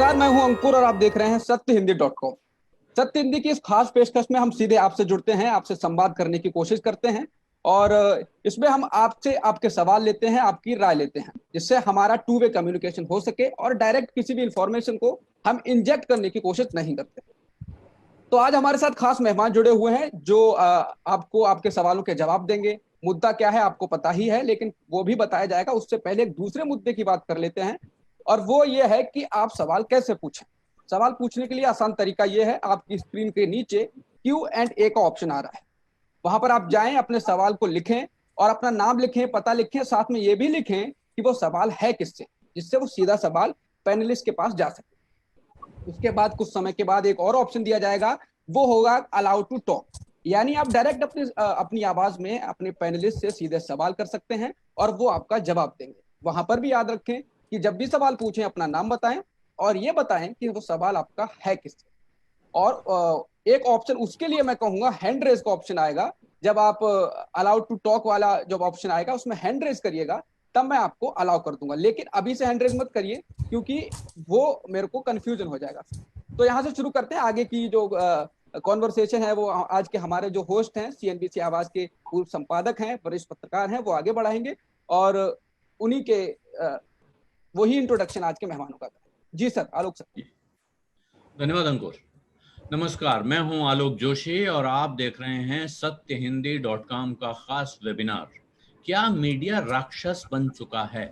नमस्कार, मैं हूं अंकुर और आप देख रहे हैं सत्यहिंदी.com। सत्य हिंदी की इस खास पेशकश में हम सीधे आपसे जुड़ते हैं, आपसे संवाद करने की कोशिश करते हैं और इसमें हम आपसे आपके सवाल लेते हैं, आपकी राय लेते हैं, जिससे हमारा टू वे कम्युनिकेशन हो सके और डायरेक्ट किसी भी इंफॉर्मेशन को हम इंजेक्ट करने की कोशिश नहीं करते। तो आज हमारे साथ खास मेहमान जुड़े हुए हैं जो आपको आपके सवालों के जवाब देंगे। मुद्दा क्या है आपको पता ही है, लेकिन वो भी बताया जाएगा। उससे पहले एक दूसरे मुद्दे की बात कर लेते हैं और वो ये है कि आप सवाल कैसे पूछें। सवाल पूछने के लिए आसान तरीका ये है, आपकी स्क्रीन के नीचे Q&A का ऑप्शन आ रहा है, वहां पर आप जाएं, अपने सवाल को लिखें और अपना नाम लिखें, पता लिखें, साथ में ये भी लिखें कि वो सवाल है किससे, जिससे वो सीधा सवाल पैनलिस्ट के पास जा सके। उसके बाद कुछ समय के बाद एक और ऑप्शन दिया जाएगा, वो होगा अलाउ टू टॉक, यानी आप डायरेक्ट अपनी आवाज में अपने पैनलिस्ट से सीधे सवाल कर सकते हैं और वो आपका जवाब देंगे। वहां पर भी याद रखें कि जब भी सवाल पूछें अपना नाम बताएं और ये बताएं कि वो सवाल आपका है किससे। और एक ऑप्शन उसके लिए मैं कहूंगा हैंड रेज का ऑप्शन आएगा। जब आप अलाउड टू टॉक वाला जब ऑप्शन आएगा उसमें हैंड रेज करिएगा, तब मैं आपको अलाउ कर दूंगा, लेकिन अभी से हैंड रेज मत करिए क्योंकि वो मेरे को कंफ्यूजन हो जाएगा। तो यहाँ से शुरू करते हैं आगे की जो कॉन्वर्सेशन है। वो आज के हमारे जो होस्ट हैं, CNBC आवाज के पूर्व संपादक हैं, वरिष्ठ पत्रकार हैं, वो आगे बढ़ाएंगे और उन्हीं के वही इंट्रोडक्शन आज के मेहमानों का। जी सर, आलोक सर। धन्यवाद अंकुर। नमस्कार, मैं हूं आलोक जोशी और आप देख रहे हैं सत्यहिंदी.com का खास वेबिनार। क्या मीडिया राक्षस बन चुका है?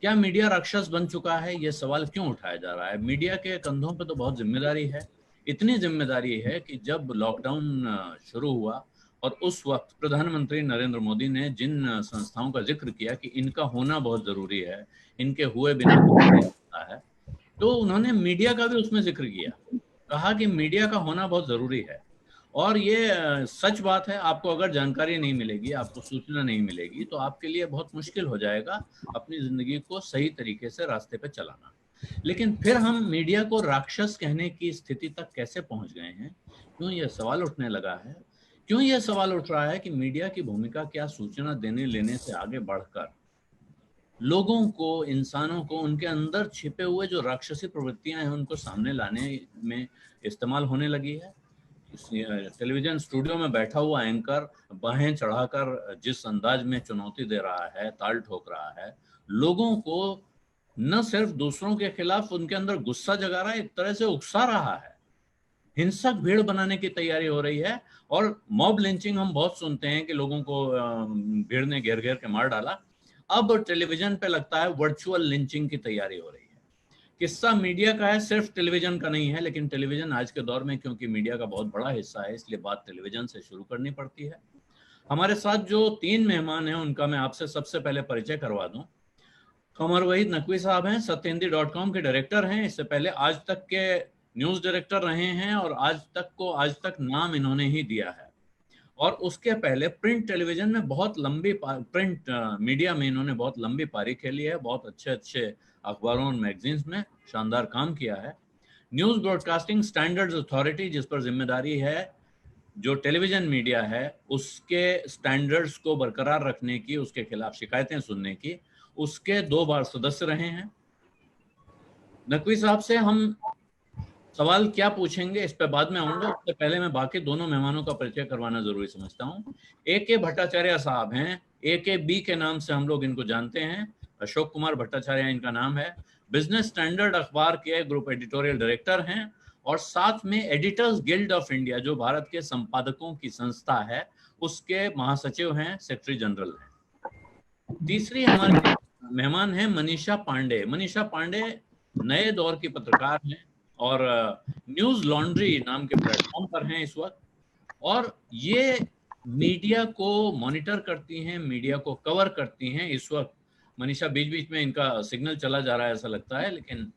क्या मीडिया राक्षस बन चुका है? यह सवाल क्यों उठाया जा रहा है? मीडिया के कंधों पे तो बहुत जिम्मेदारी है। इतनी जिम्मेदारी है कि जब लॉकडाउन शुरू हुआ और उस वक्त प्रधानमंत्री नरेंद्र मोदी ने जिन संस्थाओं का जिक्र किया कि इनका होना बहुत जरूरी है, इनके हुए बिना कुछ नहीं होता है, तो उन्होंने मीडिया का भी उसमें जिक्र किया, कहा कि मीडिया का होना बहुत जरूरी है। और ये सच बात है। आपको अगर जानकारी नहीं मिलेगी, आपको सूचना नहीं मिलेगी, तो आपके लिए बहुत मुश्किल हो जाएगा अपनी जिंदगी को सही तरीके से रास्ते पे चलाना। लेकिन फिर हम मीडिया को राक्षस कहने की स्थिति तक कैसे पहुंच गए हैं? क्यों यह सवाल उठने लगा है? क्यों यह सवाल उठ रहा है कि मीडिया की भूमिका क्या सूचना देने लेने से आगे बढ़कर लोगों को, इंसानों को उनके अंदर छिपे हुए जो राक्षसी प्रवृत्तियां हैं उनको सामने लाने में इस्तेमाल होने लगी है? टेलीविजन स्टूडियो में बैठा हुआ एंकर बाहें चढ़ाकर जिस अंदाज में चुनौती दे रहा है, ताल ठोक रहा है, लोगों को न सिर्फ दूसरों के खिलाफ उनके अंदर गुस्सा जगा रहा है, एक तरह से उकसा रहा है। हिंसक भीड़ बनाने की तैयारी हो रही है। और मॉब लिंचिंग हम बहुत सुनते हैं कि लोगों को भीड़ ने घेर घेर के मार डाला। अब टेलीविजन पे लगता है वर्चुअल लिंचिंग की तैयारी हो रही है। किस्सा मीडिया का है, सिर्फ टेलीविजन का नहीं है, लेकिन टेलीविजन आज के दौर में क्योंकि मीडिया का बहुत बड़ा हिस्सा है, इसलिए बात टेलीविजन से शुरू करनी पड़ती है। हमारे साथ जो तीन मेहमान हैं उनका मैं आपसे सबसे पहले परिचय करवा दूं। कमर वहीद नकवी साहब हैं, सत्यहिंदी.com के डायरेक्टर हैं। इससे पहले आज तक के न्यूज डायरेक्टर रहे हैं और आज तक नाम इन्होंने ही दिया है। और उसके पहले प्रिंट टेलीविजन में प्रिंट मीडिया में इन्होंने बहुत लंबी पारी खेली है, बहुत अच्छे अच्छे अखबारों और मैगजीन्स में शानदार काम किया है। न्यूज ब्रॉडकास्टिंग स्टैंडर्ड्स अथॉरिटी, जिस पर जिम्मेदारी है जो टेलीविजन मीडिया है उसके स्टैंडर्ड्स को बरकरार रखने की, उसके खिलाफ शिकायतें सुनने की, उसके 2 बार सदस्य रहे हैं। नकवी साहब से हम सवाल क्या पूछेंगे इस पे बाद में आऊंगा, उससे पहले मैं बाकी दोनों मेहमानों का परिचय करवाना जरूरी समझता हूँ। AK भट्टाचार्य साहब हैं, AKB के नाम से हम लोग इनको जानते हैं। अशोक कुमार भट्टाचार्य इनका नाम है। बिजनेस स्टैंडर्ड अखबार के ग्रुप एडिटोरियल डायरेक्टर हैं और साथ में एडिटर्स गिल्ड ऑफ इंडिया, जो भारत के संपादकों की संस्था है, उसके महासचिव हैं, सेक्रेटरी जनरल हैं। तीसरी हमारे मेहमान हैं मनीषा पांडे। मनीषा पांडे नए दौर की पत्रकार हैं और न्यूज लॉन्ड्री नाम के प्लेटफॉर्म पर हैं इस वक्त, और ये मीडिया को मॉनिटर करती हैं, मीडिया को कवर करती हैं इस वक्त। मनीषा, बीच बीच में इनका सिग्नल चला जा रहा है ऐसा लगता है, लेकिन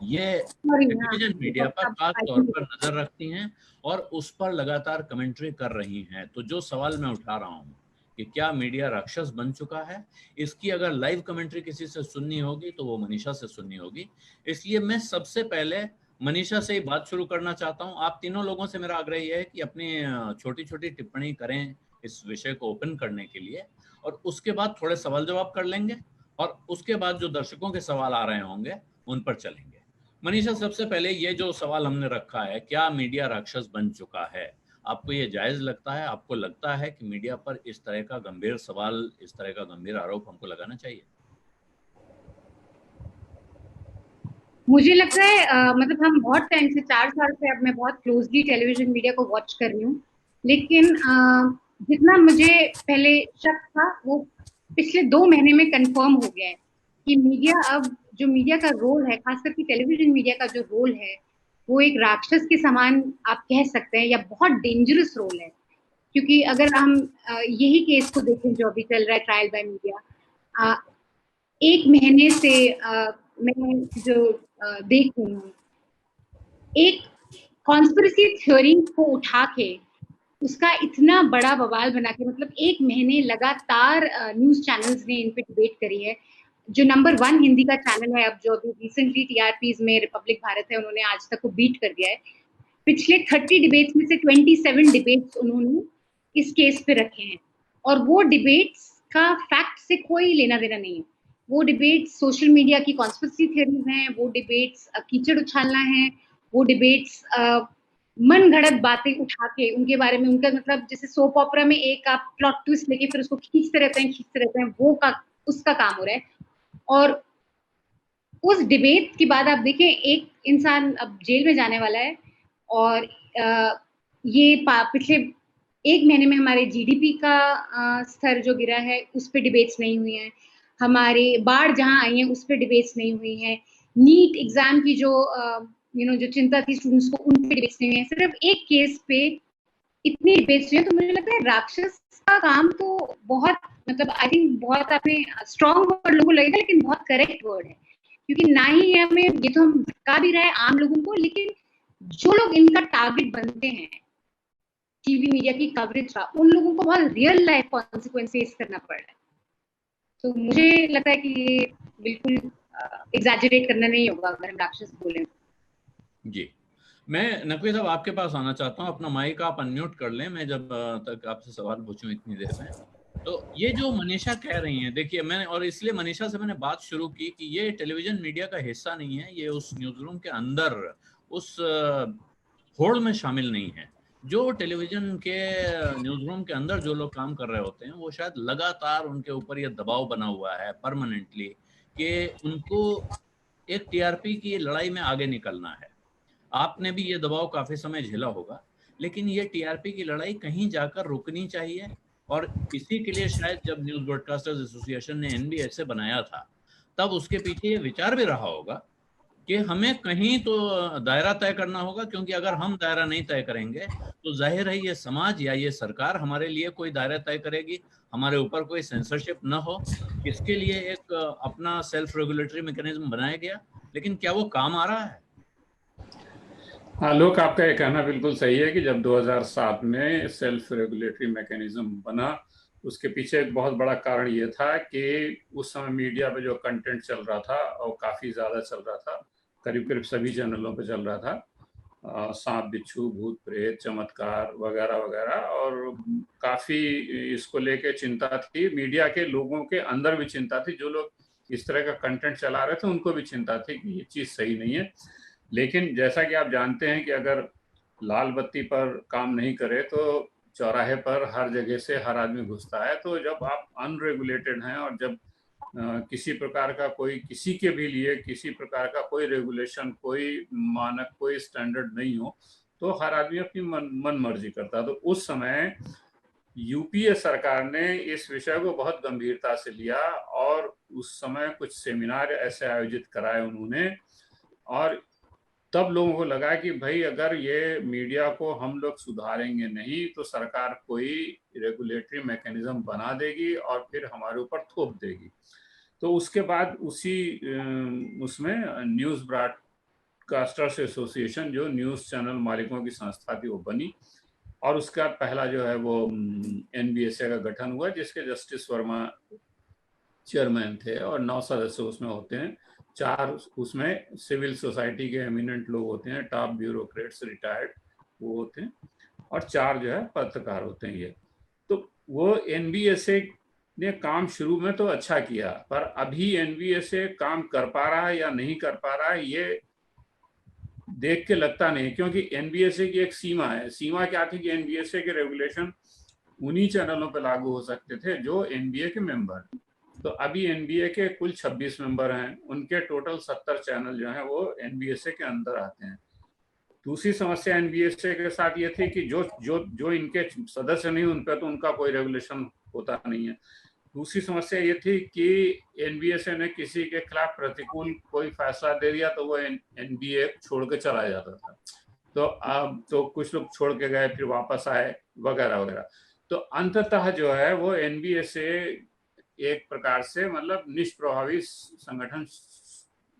ये टेलीविजन मीडिया पर खास तौर पर नजर रखती हैं और उस पर लगातार कमेंट्री कर रही हैं। तो जो सवाल मैं उठा रहा हूँ कि क्या मीडिया राक्षस बन चुका है, इसकी अगर लाइव कमेंट्री किसी से सुननी होगी तो वो मनीषा से सुननी होगी। इसलिए मैं सबसे पहले मनीषा से ही बात शुरू करना चाहता हूँ। आप तीनों लोगों से मेरा आग्रह यह है कि अपनी छोटी छोटी टिप्पणी करें इस विषय को ओपन करने के लिए, और उसके बाद थोड़े सवाल जवाब कर लेंगे और उसके बाद जो दर्शकों के सवाल आ रहे होंगे उन पर चलेंगे। मनीषा, सबसे पहले ये जो सवाल हमने रखा है, क्या मीडिया राक्षस बन चुका है, आपको ये जायज लगता है? आपको लगता है कि मीडिया पर इस तरह का गंभीर सवाल, इस तरह का गंभीर आरोप हमको लगाना चाहिए? मुझे लगता है मतलब हम बहुत टाइम से, 4 साल से अब मैं बहुत क्लोजली टेलीविजन मीडिया को वॉच कर रही हूँ, लेकिन जितना मुझे पहले शक था वो पिछले 2 महीने में कंफर्म हो गया है कि मीडिया अब, जो मीडिया का रोल है, खास करके टेलीविजन मीडिया का जो रोल है, वो एक राक्षस के समान आप कह सकते हैं, या बहुत डेंजरस रोल है। क्योंकि अगर हम यही केस को देखें जो अभी चल रहा है, ट्रायल बाय मीडिया, 1 महीने से मैं जो देख रही हूँ, एक कॉन्स्पिरेसी थ्योरी को उठा के उसका इतना बड़ा बवाल बना के, मतलब 1 महीने लगातार न्यूज चैनल्स ने इन पे डिबेट करी है। जो नंबर 1 हिंदी का चैनल है अब, जो अभी रिसेंटली टीआरपीज में रिपब्लिक भारत है, उन्होंने आज तक को बीट कर दिया है। पिछले 30 डिबेट्स में से 27 डिबेट्स उन्होंने इस केस पे रखे हैं, और वो डिबेट्स का फैक्ट से कोई लेना देना नहीं है। वो डिबेट्स सोशल मीडिया की कॉन्स्पिरेसी थ्योरीज हैं, वो डिबेट्स कीचड़ उछालना है, वो डिबेट्स मन घड़त बातें उठा के उनके बारे में, उनका मतलब जैसे सोप ऑपरा में एक आप प्लॉट ट्विस्ट लेके फिर उसको खींचते रहते हैं, वो उसका काम हो रहा है। और उस डिबेट के बाद आप देखें, एक इंसान अब जेल में जाने वाला है, और ये पिछले 1 महीने में हमारे जीडीपी का स्तर जो गिरा है, उस पर डिबेट्स नहीं हुई हैं। हमारे बाढ़ जहां आई है उस पर डिबेट्स नहीं हुई हैं। नीट एग्जाम की जो जो चिंता थी स्टूडेंट्स को, उन पे डिबेट्स नहीं हुई हैं। सिर्फ एक केस पे इतनी डिबेट्स हुई हैं। तो मुझे लगता है राक्षस का काम तो बहुत, मतलब आई थिंक बहुत, आपने स्ट्रॉन्ग वर्ड लोगों को लगेगा, लेकिन बहुत करेक्ट वर्ड है, क्योंकि ना ही हमें, ये तो हम धक्का भी रहे आम लोगों को, लेकिन जो लोग इनका टारगेट बनते हैं टीवी मीडिया की कवरेज का, उन लोगों को बहुत रियल लाइफ कॉन्सिक्वेंस फेस करना पड़ रहा है। तो मुझे लगता है कि ये बिल्कुल एग्जैजरेट करना नहीं होगा अगर हम राक्षस बोलें। जी, मैं नकवी साहब आपके पास आना चाहता हूँ। अपना माइक आप अनम्यूट कर लें, मैं जब तक आपसे सवाल पूछूं इतनी देर में। तो ये जो मनीषा कह रही हैं, देखिए मैंने, और इसलिए मनीषा से मैंने बात शुरू की कि ये टेलीविजन मीडिया का हिस्सा नहीं है, ये उस न्यूज रूम के अंदर उस होड़ में शामिल नहीं है। जो टेलीविजन के न्यूज रूम के अंदर जो लोग काम कर रहे होते हैं, वो शायद लगातार उनके ऊपर ये दबाव बना हुआ है परमानेंटली कि उनको एक टीआरपी की लड़ाई में आगे निकलना है। आपने भी ये दबाव काफी समय झेला होगा, लेकिन ये टीआरपी की लड़ाई कहीं जाकर रुकनी चाहिए। और इसी के लिए शायद जब न्यूज ब्रॉडकास्टर्स एसोसिएशन ने एनबीएसए बनाया था, तब उसके पीछे ये विचार भी रहा होगा कि हमें कहीं तो दायरा तय करना होगा, क्योंकि अगर हम दायरा नहीं तय करेंगे तो जाहिर है ये समाज या ये सरकार हमारे लिए कोई दायरा तय करेगी, हमारे ऊपर कोई सेंसरशिप न हो। इसके लिए एक अपना सेल्फ रेगुलेटरी मैकेनिज्म बनाया गया, लेकिन क्या वो काम आ रहा है? हाँ, लोग, आपका ये कहना बिल्कुल सही है कि जब 2007 में सेल्फ रेगुलेटरी मैकेनिज्म बना, उसके पीछे एक बहुत बड़ा कारण ये था कि उस समय मीडिया पे जो कंटेंट चल रहा था और काफ़ी ज़्यादा चल रहा था, करीब करीब सभी चैनलों पे चल रहा था, सांप बिच्छू, भूत प्रेत, चमत्कार वगैरह वगैरह, और काफ़ी इसको लेके चिंता थी। मीडिया के लोगों के अंदर भी चिंता थी, जो लोग इस तरह का कंटेंट चला रहे थे उनको भी चिंता थी कि ये चीज़ सही नहीं है। लेकिन जैसा कि आप जानते हैं कि अगर लाल बत्ती पर काम नहीं करे तो चौराहे पर हर जगह से हर आदमी घुसता है। तो जब आप अनरेगुलेटेड हैं और जब किसी प्रकार का कोई, किसी के भी लिए किसी प्रकार का कोई रेगुलेशन, कोई मानक, कोई स्टैंडर्ड नहीं हो, तो हर आदमी अपनी मन मर्जी करता है। तो उस समय यूपीए सरकार ने इस विषय को बहुत गंभीरता से लिया और उस समय कुछ सेमिनार ऐसे आयोजित कराए उन्होंने, और तब लोगों को लगा कि भाई अगर ये मीडिया को हम लोग सुधारेंगे नहीं तो सरकार कोई रेगुलेटरी मैकेनिज्म बना देगी और फिर हमारे ऊपर थोप देगी। तो उसके बाद उसी उसमें न्यूज़ ब्रॉडकास्टर्स एसोसिएशन, जो न्यूज़ चैनल मालिकों की संस्था थी, वो बनी, और उसका पहला जो है वो एनबीएसए का गठन हुआ, जिसके जस्टिस वर्मा चेयरमैन थे और 9 सदस्य उसमें होते हैं। 4 उसमें सिविल सोसाइटी के एमिनेंट लोग होते हैं, टॉप ब्यूरोक्रेट्स रिटायर्ड वो होते हैं, और 4 जो है पत्रकार होते हैं। ये तो वो एनबीएसए ने काम शुरू में तो अच्छा किया, पर अभी एनबीएसए काम कर पा रहा है या नहीं कर पा रहा है, ये देख के लगता नहीं, क्योंकि एनबीएसए की एक सीमा है। सीमा क्या थी कि एनबीएसए के रेगुलेशन उन्हीं चैनलों पर लागू हो सकते थे जो एनबीए के मेंबर। तो अभी एनबीए के कुल 26 मेंबर हैं, उनके टोटल 70 चैनल जो हैं वो एनबीएसए के अंदर आते हैं। दूसरी समस्या एनबीएसए के साथ ये थी कि जो जो जो इनके सदस्य नहीं, उन पर तो उनका कोई रेगुलेशन होता नहीं है। दूसरी समस्या ये थी कि एनबीएसए ने किसी के खिलाफ प्रतिकूल कोई फैसला दे दिया तो वो एनबीए छोड़ के चला जाता था। तो अब तो कुछ लोग छोड़ के गए, फिर वापस आए, वगैरह वगैरह। तो अंततः जो है वो एनबीएसए एक प्रकार से मतलब निष्प्रभावी संगठन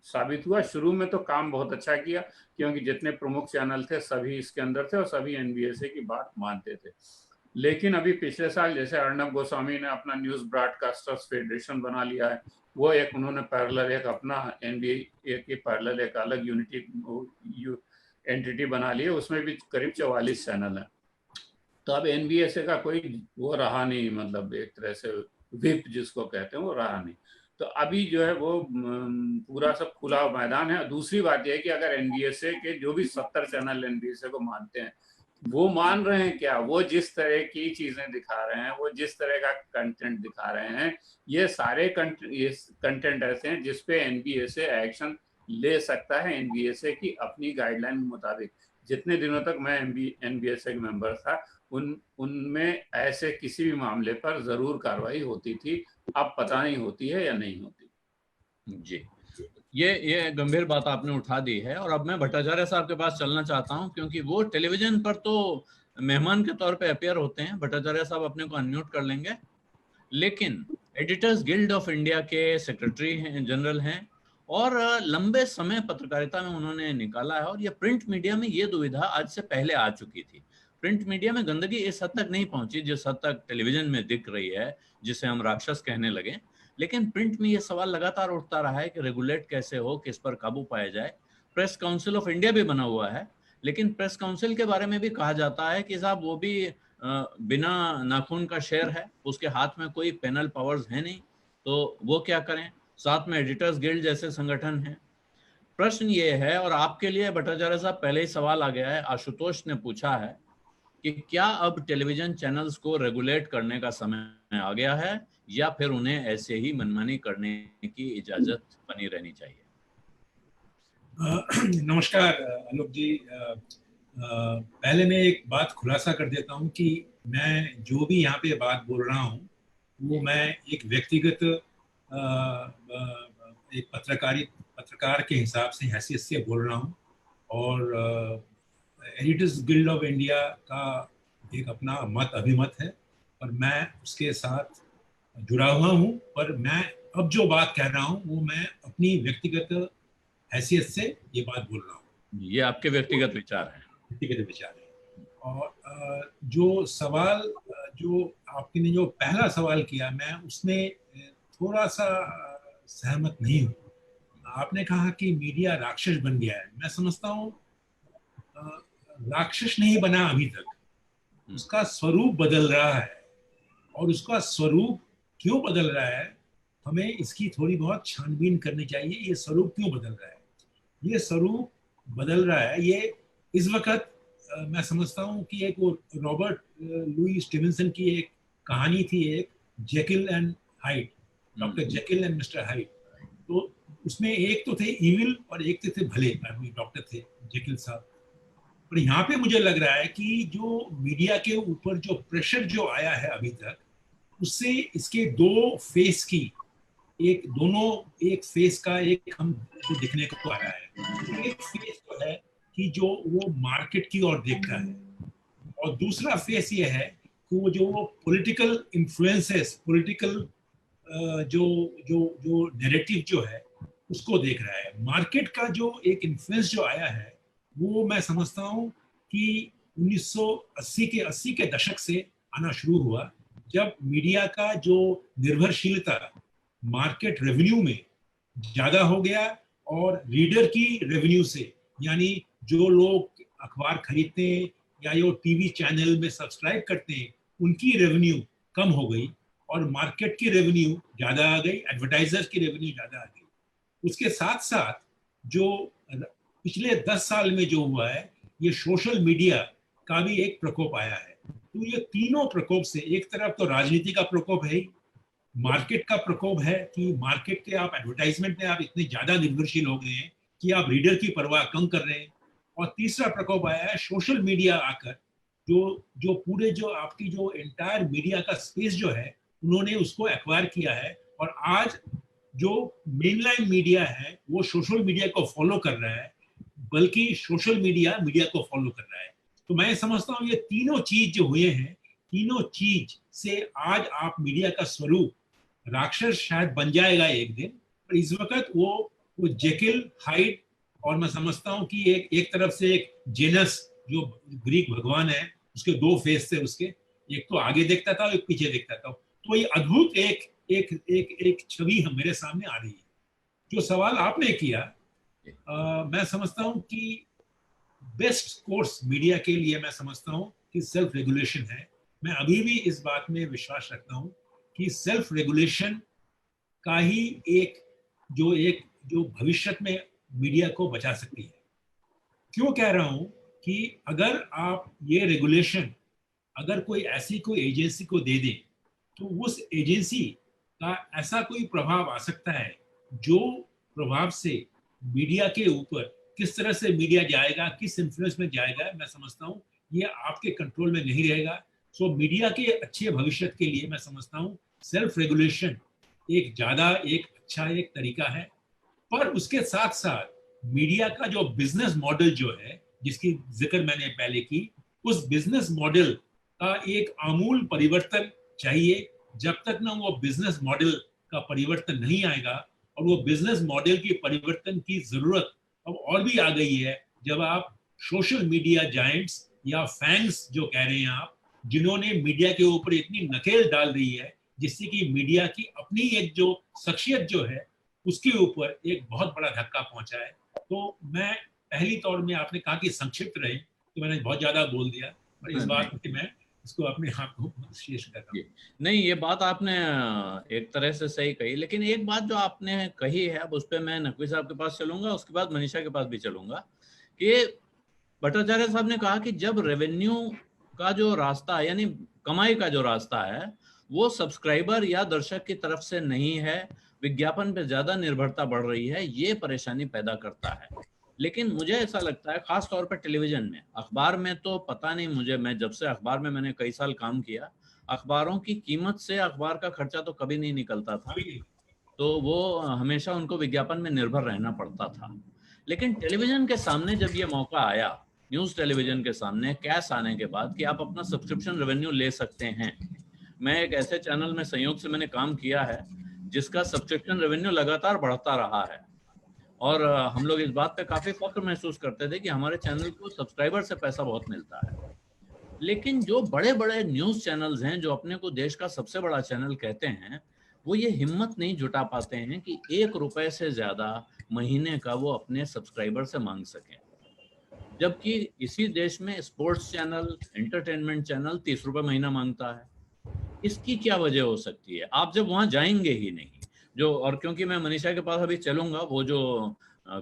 साबित हुआ। शुरू में तो काम बहुत अच्छा किया, क्योंकि जितने प्रमुख चैनल थे सभी इसके अंदर थे और सभी एनबीएसए की बात मानते थे। लेकिन अभी पिछले साल जैसे अर्णब गोस्वामी ने अपना न्यूज ब्रॉडकास्टर्स फेडरेशन बना लिया है, वो एक उन्होंने पैरेलल एक अपना एनबीए के पैरेलल एक अलग यूनिटी एंटिटी बना ली है, उसमें भी करीब 44 चैनल है। तो अब एनबीएसए का कोई वो रहा नहीं, मतलब एक तरह से विप जिसको कहते हैं वो रहा नहीं। तो अभी जो है वो पूरा सब खुला मैदान है। दूसरी बात यह है कि अगर एनबीएसए के जो भी 70 चैनल एनबीएसए को मानते हैं, वो मान रहे हैं क्या, वो जिस तरह की चीजें दिखा रहे हैं, वो जिस तरह का कंटेंट दिखा रहे हैं, ये सारे कंटेंट ऐसे हैं जिसपे एनबीएसए एक्शन ले सकता है एनबीएसए की अपनी गाइडलाइन के मुताबिक। जितने दिनों तक मैं एनबीएसए का मेंबर था उनमें ऐसे किसी भी मामले पर जरूर कार्रवाई होती थी। अब पता नहीं होती है या नहीं होती। जी, ये गंभीर बात आपने उठा दी है। और अब मैं भट्टाचार्य साहब के पास चलना चाहता हूं, क्योंकि वो टेलीविजन पर तो मेहमान के तौर पे अपीयर होते हैं। भट्टाचार्य साहब अपने को अनम्यूट कर लेंगे। लेकिन एडिटर्स गिल्ड ऑफ इंडिया के सेक्रेटरी जनरल हैं और लंबे समय पत्रकारिता में उन्होंने निकाला है। और ये प्रिंट मीडिया में ये दुविधा आज से पहले आ चुकी थी। प्रिंट मीडिया में गंदगी इस हद तक नहीं पहुंची जिस हद तक टेलीविजन में दिख रही है, जिसे हम राक्षस कहने लगे। लेकिन प्रिंट में ये सवाल लगातार उठता रहा है कि रेगुलेट कैसे हो, किस पर काबू पाया जाए। प्रेस काउंसिल ऑफ इंडिया भी बना हुआ है, लेकिन प्रेस काउंसिल के बारे में भी कहा जाता है कि साहब वो भी बिना नाखून का शेर है, उसके हाथ में कोई पैनल पावर्स है नहीं, तो वो क्या करें। साथ में एडिटर्स गिल्ड जैसे संगठन हैं। प्रश्न ये है, और आपके लिए भट्टाचार्य साहब पहले ही सवाल आ गया है, आशुतोष ने पूछा है कि क्या अब टेलीविजन चैनल्स को रेगुलेट करने का समय आ गया है या फिर उन्हें ऐसे ही मनमानी करने की इजाजत बनी रहनी चाहिए। नमस्कार आलोक जी। पहले मैं एक बात खुलासा कर देता हूं कि मैं जो भी यहाँ पे बात बोल रहा हूं वो मैं एक व्यक्तिगत एक पत्रकार के हिसाब से हैसियत से बोल रहा हूं। और एडिटर्स गिल्ड ऑफ इंडिया का एक अपना अभिमत है और मैं उसके साथ जुड़ा हुआ हूं। पर मैं अब जो बात कह रहा हूं वो मैं अपनी व्यक्तिगत हैसियत से ये बात बोल रहा हूं। ये आपके व्यक्तिगत विचार हैं। व्यक्तिगत विचार है। और जो सवाल जो आपने जो पहला सवाल किया, मैं उसमें थोड़ा सा सहमत नहीं हूँ। आपने कहा कि मीडिया राक्षस बन गया है। मैं समझता हूँ राक्षस नहीं बना अभी तक, उसका स्वरूप बदल रहा है। और उसका स्वरूप क्यों बदल रहा है, हमें इसकी थोड़ी बहुत छानबीन करनी चाहिए। ये स्वरूप क्यों बदल रहा है? ये स्वरूप बदल रहा है ये इस वक्त मैं समझता हूँ कि एक वो रॉबर्ट लुई स्टीवेंसन की एक कहानी थी, एक Jekyll and hide, doctor Jekyll and mister hide. तो उसमें एक तो थे इविल और एक थे भले आदमी, डॉक्टर थे जेकिल साहब। पर यहाँ पे मुझे लग रहा है कि जो मीडिया के ऊपर जो प्रेशर जो आया है अभी तक, उससे इसके दो फेस की एक फेस का एक हम को दिखने को आ रहा है। एक फेस तो है कि जो वो मार्केट की ओर देखता है, और दूसरा फेस ये है कि वो जो पॉलिटिकल इन्फ्लुएंसेस, पॉलिटिकल जो जो जो नैरेटिव जो है उसको देख रहा है। मार्केट का जो एक इन्फ्लुएंस जो आया है वो मैं समझता हूँ कि 1980 के दशक से आना शुरू हुआ, जब मीडिया का जो निर्भरशीलता मार्केट रेवेन्यू में ज्यादा हो गया और रीडर की रेवेन्यू से, यानी जो लोग अखबार खरीदते हैं या जो टीवी चैनल में सब्सक्राइब करते हैं उनकी रेवेन्यू कम हो गई और मार्केट की रेवेन्यू ज्यादा आ गई, एडवर्टाइजर्स की रेवेन्यू ज्यादा आ गई। उसके साथ साथ जो पिछले 10 साल में जो हुआ है, ये सोशल मीडिया का भी एक प्रकोप आया है। तो ये तीनों प्रकोप से, एक तरफ तो राजनीति का प्रकोप है, मार्केट का प्रकोप है कि मार्केट के आप एडवर्टाइजमेंट में आप इतने ज्यादा निर्भरशील हो गए हैं कि आप रीडर की परवाह कम कर रहे हैं। और तीसरा प्रकोप आया है सोशल मीडिया आकर, जो पूरे जो आपकी जो एंटायर मीडिया का स्पेस जो है, उन्होंने उसको एक्वायर किया है। और आज जो मेनलाइन मीडिया है वो सोशल मीडिया को फॉलो कर रहा है, बल्कि सोशल मीडिया मीडिया को फॉलो कर रहा है। तो मैं समझता हूँ ये तीनों चीज जो हुए हैं, तीनों चीज से आज आप मीडिया का स्वरूप राक्षस शायद बन जाएगा एक दिन, पर इस वक्त वो जेकिल हाइड, और मैं समझता हूँ कि एक तरफ से एक जेनस जो ग्रीक भगवान है, उसके दो फेस थे, उसके एक तो आगे देखता था और एक पीछे देखता था। तो ये अद्भुत एक छवि हम मेरे सामने आ रही है। जो सवाल आपने किया, मैं समझता हूँ कि बेस्ट कोर्स मीडिया के लिए मैं समझता हूँ कि सेल्फ रेगुलेशन है। मैं अभी भी इस बात में विश्वास रखता हूँ कि सेल्फ रेगुलेशन का ही एक जो भविष्य में मीडिया को बचा सकती है। क्यों कह रहा हूँ कि अगर आप ये रेगुलेशन अगर कोई एजेंसी को दे दें, तो उस एजेंसी का ऐसा कोई प्रभाव आ सकता है जो प्रभाव से मीडिया के ऊपर किस तरह से मीडिया जाएगा, किस इन्फ्लुएंस में जाएगा, मैं समझता हूँ ये आपके कंट्रोल में नहीं रहेगा। सो मीडिया के अच्छे भविष्य के लिए मैं समझता हूँ सेल्फ रेगुलेशन एक अच्छा एक तरीका है। पर उसके साथ साथ मीडिया का जो बिजनेस मॉडल जो है, जिसकी जिक्र मैंने पहले की, उस बिजनेस मॉडल का एक आमूल परिवर्तन चाहिए। जब तक ना वो बिजनेस मॉडल का परिवर्तन नहीं आएगा, और वो बिजनेस मॉडल की परिवर्तन की जरूरत अब और भी आ गई है, जब आप सोशल मीडिया जायंट्स या फैंग्स जो कह रहे हैं आप, जिन्होंने मीडिया के ऊपर इतनी नकेल डाल दी है, जिससे कि मीडिया की अपनी एक जो शख्सियत जो है उसके ऊपर एक बहुत बड़ा धक्का पहुंचा है। तो मैं पहली तौर में, आपने कहा कि संक्षिप्त रहे, तो मैंने बहुत ज्यादा बोल दिया, पर इस बात में मैं इसको अपने आप को शेष करता हूँ। नहीं, ये बात आपने एक तरह से सही कही, लेकिन एक बात जो आपने कही है, अब उस पर मैं नकवी साहब के पास चलूंगा, उसके बाद मनीषा के पास भी चलूंगा, कि भट्टाचार्य साहब ने कहा कि जब रेवेन्यू का जो रास्ता है, यानी कमाई का जो रास्ता है, वो सब्सक्राइबर या दर्शक की तरफ से नहीं है, विज्ञापन पे ज्यादा निर्भरता बढ़ रही है, ये परेशानी पैदा करता है। लेकिन मुझे ऐसा लगता है, खास तौर पर टेलीविजन में, अखबार में तो पता नहीं मुझे, मैं जब से अखबार में मैंने कई साल काम किया, अखबारों की कीमत से अखबार का खर्चा तो कभी नहीं निकलता था, तो वो हमेशा उनको विज्ञापन में निर्भर रहना पड़ता था। लेकिन टेलीविजन के सामने जब ये मौका आया, न्यूज टेलीविजन के सामने कैश आने के बाद, कि आप अपना सब्सक्रिप्शन रेवेन्यू ले सकते हैं। मैं एक ऐसे चैनल में संयोग से मैंने काम किया है जिसका सब्सक्रिप्शन रेवेन्यू लगातार बढ़ता रहा है, और हम लोग इस बात पे काफी फख्र महसूस करते थे कि हमारे चैनल को सब्सक्राइबर से पैसा बहुत मिलता है। लेकिन जो बड़े बड़े न्यूज चैनल्स हैं, जो अपने को देश का सबसे बड़ा चैनल कहते हैं, वो ये हिम्मत नहीं जुटा पाते हैं कि 1 रुपए से ज्यादा महीने का वो अपने सब्सक्राइबर से मांग सकें। जबकि इसी देश में स्पोर्ट्स चैनल, एंटरटेनमेंट चैनल 30 रुपए महीना मांगता है। इसकी क्या वजह हो सकती है? आप जब वहां जाएंगे ही नहीं, जो, और क्योंकि मैं मनीषा के पास अभी चलूंगा, वो जो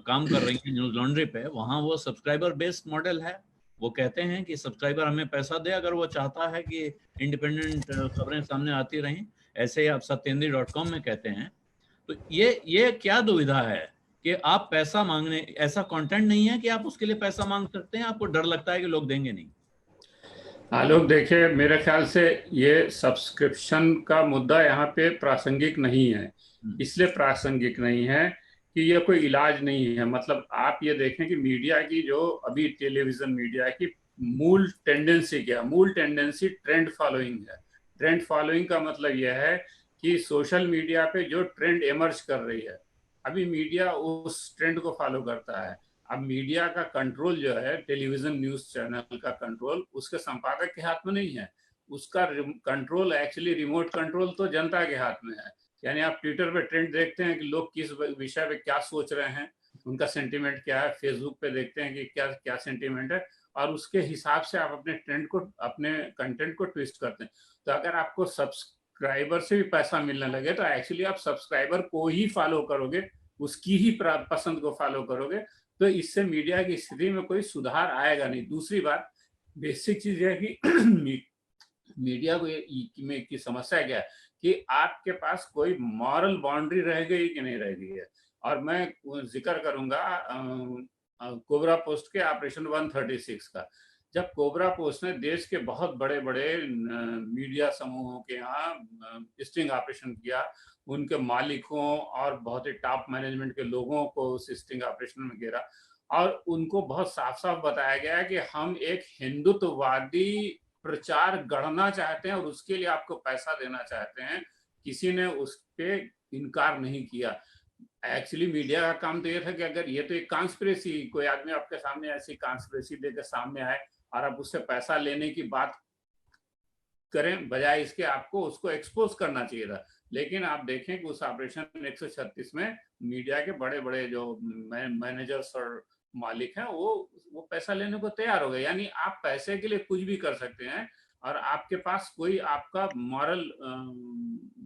काम कर रही है न्यूज लॉन्ड्री पे, वहां वो सब्सक्राइबर बेस्ड मॉडल है। वो कहते हैं कि सब्सक्राइबर हमें पैसा दे अगर वो चाहता है कि इंडिपेंडेंट खबरें सामने आती रहें, ऐसे ही आप सत्यहिंदी.com में कहते हैं। तो ये क्या दुविधा है कि आप पैसा मांगने, ऐसा कंटेंट नहीं है कि आप उसके लिए पैसा मांग सकते हैं, आपको डर लगता है कि लोग देंगे नहीं? लोग देखिए, मेरे ख्याल से ये सब्सक्रिप्शन का मुद्दा यहाँ पे प्रासंगिक नहीं है। इसलिए प्रासंगिक नहीं है कि ये कोई इलाज नहीं है। मतलब आप ये देखें कि मीडिया की जो अभी टेलीविजन मीडिया की मूल टेंडेंसी क्या है? मूल टेंडेंसी ट्रेंड फॉलोइंग है। ट्रेंड फॉलोइंग का मतलब यह है कि सोशल मीडिया पे जो ट्रेंड इमर्ज कर रही है, अभी मीडिया उस ट्रेंड को फॉलो करता है। अब मीडिया का कंट्रोल जो है, टेलीविजन न्यूज चैनल का कंट्रोल उसके संपादक के हाथ में नहीं है। उसका कंट्रोल, एक्चुअली रिमोट कंट्रोल तो जनता के हाथ में है। यानी आप ट्विटर पे ट्रेंड देखते हैं कि लोग किस विषय पे क्या सोच रहे हैं, उनका सेंटीमेंट क्या है। फेसबुक पे देखते हैं कि क्या सेंटीमेंट है, और उसके हिसाब से आप अपने ट्रेंड को, अपने कंटेंट को ट्विस्ट करते हैं। तो अगर आपको सब्सक्राइबर से भी पैसा मिलने लगे, तो एक्चुअली आप सब्सक्राइबर को ही फॉलो करोगे, उसकी ही पसंद को फॉलो करोगे, तो इससे मीडिया की स्थिति में कोई सुधार आएगा नहीं। दूसरी बात, बेसिक चीज है कि मीडिया को की समस्या क्या है कि आपके पास कोई मॉरल बाउंड्री रह गई कि नहीं रह गई है। और मैं जिक्र करूंगा कोबरा पोस्ट के ऑपरेशन 136 का। जब कोबरा पोस्ट ने देश के बहुत बड़े बड़े मीडिया समूहों के यहाँ स्टिंग ऑपरेशन किया, उनके मालिकों और बहुत ही टॉप मैनेजमेंट के लोगों को उस स्टिंग ऑपरेशन में घेरा और उनको बहुत साफ साफ बताया गया कि हम एक हिंदुत्ववादी प्रचार गढ़ना चाहते हैं और उसके लिए आपको पैसा देना चाहते हैं। किसी ने उस पे इनकार नहीं किया। एक्चुअली मीडिया का काम तो ये था कि अगर ये तो एक कॉन्स्पिरेसी, कोई आदमी आपके सामने ऐसी कॉन्स्पिरेसी देकर सामने आए और आप उससे पैसा लेने की बात करें, बजाय इसके आपको उसको एक्सपोज करना चाहिए था। लेकिन आप देखें कि उस ऑपरेशन 136 में मीडिया के बड़े बड़े जो मैनेजर्स और मालिक हैं वो पैसा लेने को तैयार हो गए। यानी आप पैसे के लिए कुछ भी कर सकते हैं और आपके पास कोई आपका मॉरल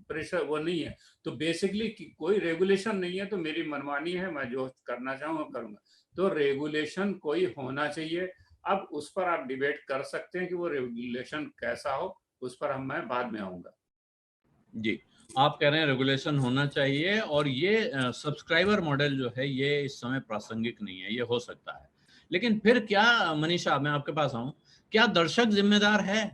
प्रेशर वो नहीं है। तो बेसिकली कोई रेगुलेशन नहीं है, तो मेरी मनमानी है, मैं जो करना चाहूँ करूँगा। तो रेगुलेशन कोई होना चाहिए। अब उस पर आप डिबेट कर सकते हैं कि वो रेगुलेशन कैसा हो, उस पर मैं बाद में आऊंगा। जी, आप कह रहे हैं रेगुलेशन होना चाहिए और ये सब्सक्राइबर मॉडल जो है ये इस समय प्रासंगिक नहीं है, ये हो सकता है। लेकिन फिर क्या मनीषा, मैं आपके पास आऊं, क्या दर्शक जिम्मेदार है?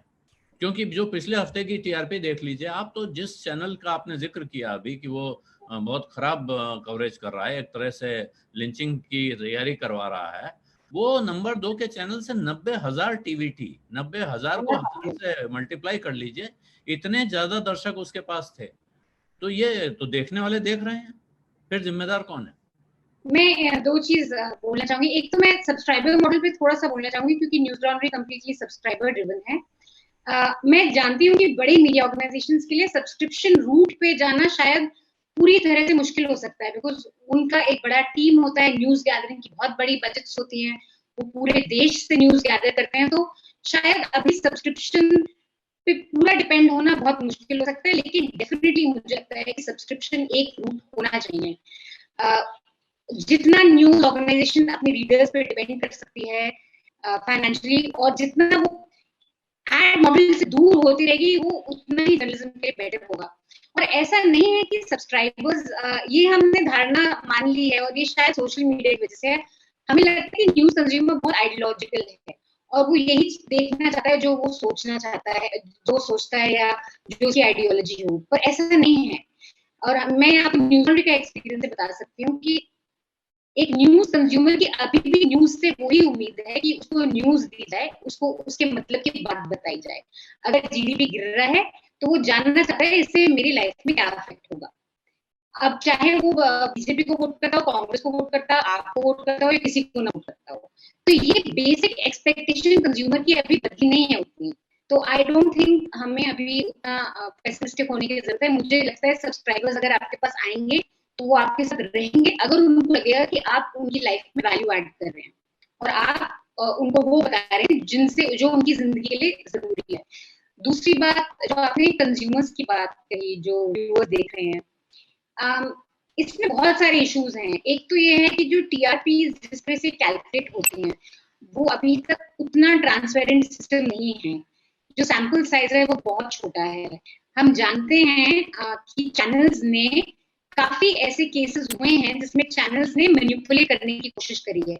क्योंकि जो पिछले हफ्ते की टीआरपी देख लीजिए आप, तो जिस चैनल का आपने जिक्र किया अभी कि वो बहुत खराब कवरेज कर रहा है, एक तरह से लिंचिंग की तैयारी करवा रहा है, वो नंबर 2 के चैनल से 90,000 टीवीटी, 90,000 को 1000 से मल्टीप्लाई कर लीजिए, इतने ज्यादा दर्शक उसके पास थे। तो ये तो देखने वाले देख रहे हैं, फिर जिम्मेदार कौन है? मैं दो चीज बोलना चाहूंगी। एक तो मैं सब्सक्राइबर मॉडल पे थोड़ा सा बोलना चाहूंगी, क्योंकि news laundry completely subscriber driven है। मैं जानती हूँ कि बड़ी मीडिया ऑर्गेनाइजेशंस के लिए सब्सक्रिप्शन रूट पे जाना शायद पूरी तरह से मुश्किल हो सकता है, बिकॉज उनका एक बड़ा टीम होता है, न्यूज गैदरिंग की बहुत बड़ी बजट्स होती हैं, वो पूरे देश से न्यूज गैदर करते हैं। तो शायद अभी सब्सक्रिप्शन पे पूरा डिपेंड होना बहुत मुश्किल हो सकता है। लेकिन डेफिनेटली मुझे लगता है कि सब्सक्रिप्शन एक रूट होना चाहिए। जितना न्यूज ऑर्गेनाइजेशन अपने रीडर्स पे डिपेंड कर सकती है फाइनेंशियली, और जितना वो एड मॉडल से दूर होती रहेगी, वो उतना ही जर्नलिज्म के लिए बेटर होगा। और ऐसा नहीं है कि सब्सक्राइबर्स, ये हमने धारणा मान ली है और ये शायद सोशल मीडिया की वजह से है। हमें लगता है कि न्यूज कंज्यूमर बहुत आइडियोलॉजिकल है और वो यही देखना चाहता है जो वो सोचना चाहता है, जो सोचता है या जो उसकी आइडियोलॉजी हो, पर ऐसा नहीं है। और मैं आपको न्यूज का एक्सपीरियंस से बता सकती हूँ कि एक न्यूज कंज्यूमर की अभी भी न्यूज से वही उम्मीद है कि उसको न्यूज दी जाए, उसको उसके मतलब की बात बताई जाए। अगर जीडीपी गिर रहा है तो वो जानना चाहता है इससे मेरी लाइफ में क्या इफेक्ट होगा। अब चाहे वो बीजेपी को वोट करता हो, कांग्रेस को वोट करता हो, आपको वोट करता हो या किसी को ना वोट करता हो, तो ये बेसिक एक्सपेक्टेशन कंज्यूमर की अभी बदली नहीं है उतनी। तो आई डोंट थिंक हमें अभी उतना पेसिमिस्टिक होने की जरूरत है। मुझे लगता है सब्सक्राइबर्स अगर आपके पास आएंगे तो वो आपके साथ रहेंगे अगर उनको लगेगा कि आप उनकी लाइफ में वैल्यू ऐड कर रहे हैं और आप उनको वो बता रहे हैं जिनसे जो उनकी जिंदगी के लिए जरूरी है। दूसरी बात, जो आपने कंज्यूमर्स की बात कही, जो व्यूअर्स देख रहे हैं, इसमें बहुत सारे इश्यूज हैं। एक तो ये है कि जो टीआरपी जिस तरह से कैलकुलेट होती हैं वो अभी तक उतना ट्रांसपेरेंट सिस्टम नहीं है। जो सैंपल साइज है वो बहुत छोटा है। हम जानते हैं कि चैनल्स ने काफी ऐसे केसेस हुए हैं जिसमें चैनल्स ने मैनिपुलेट करने की कोशिश करी है।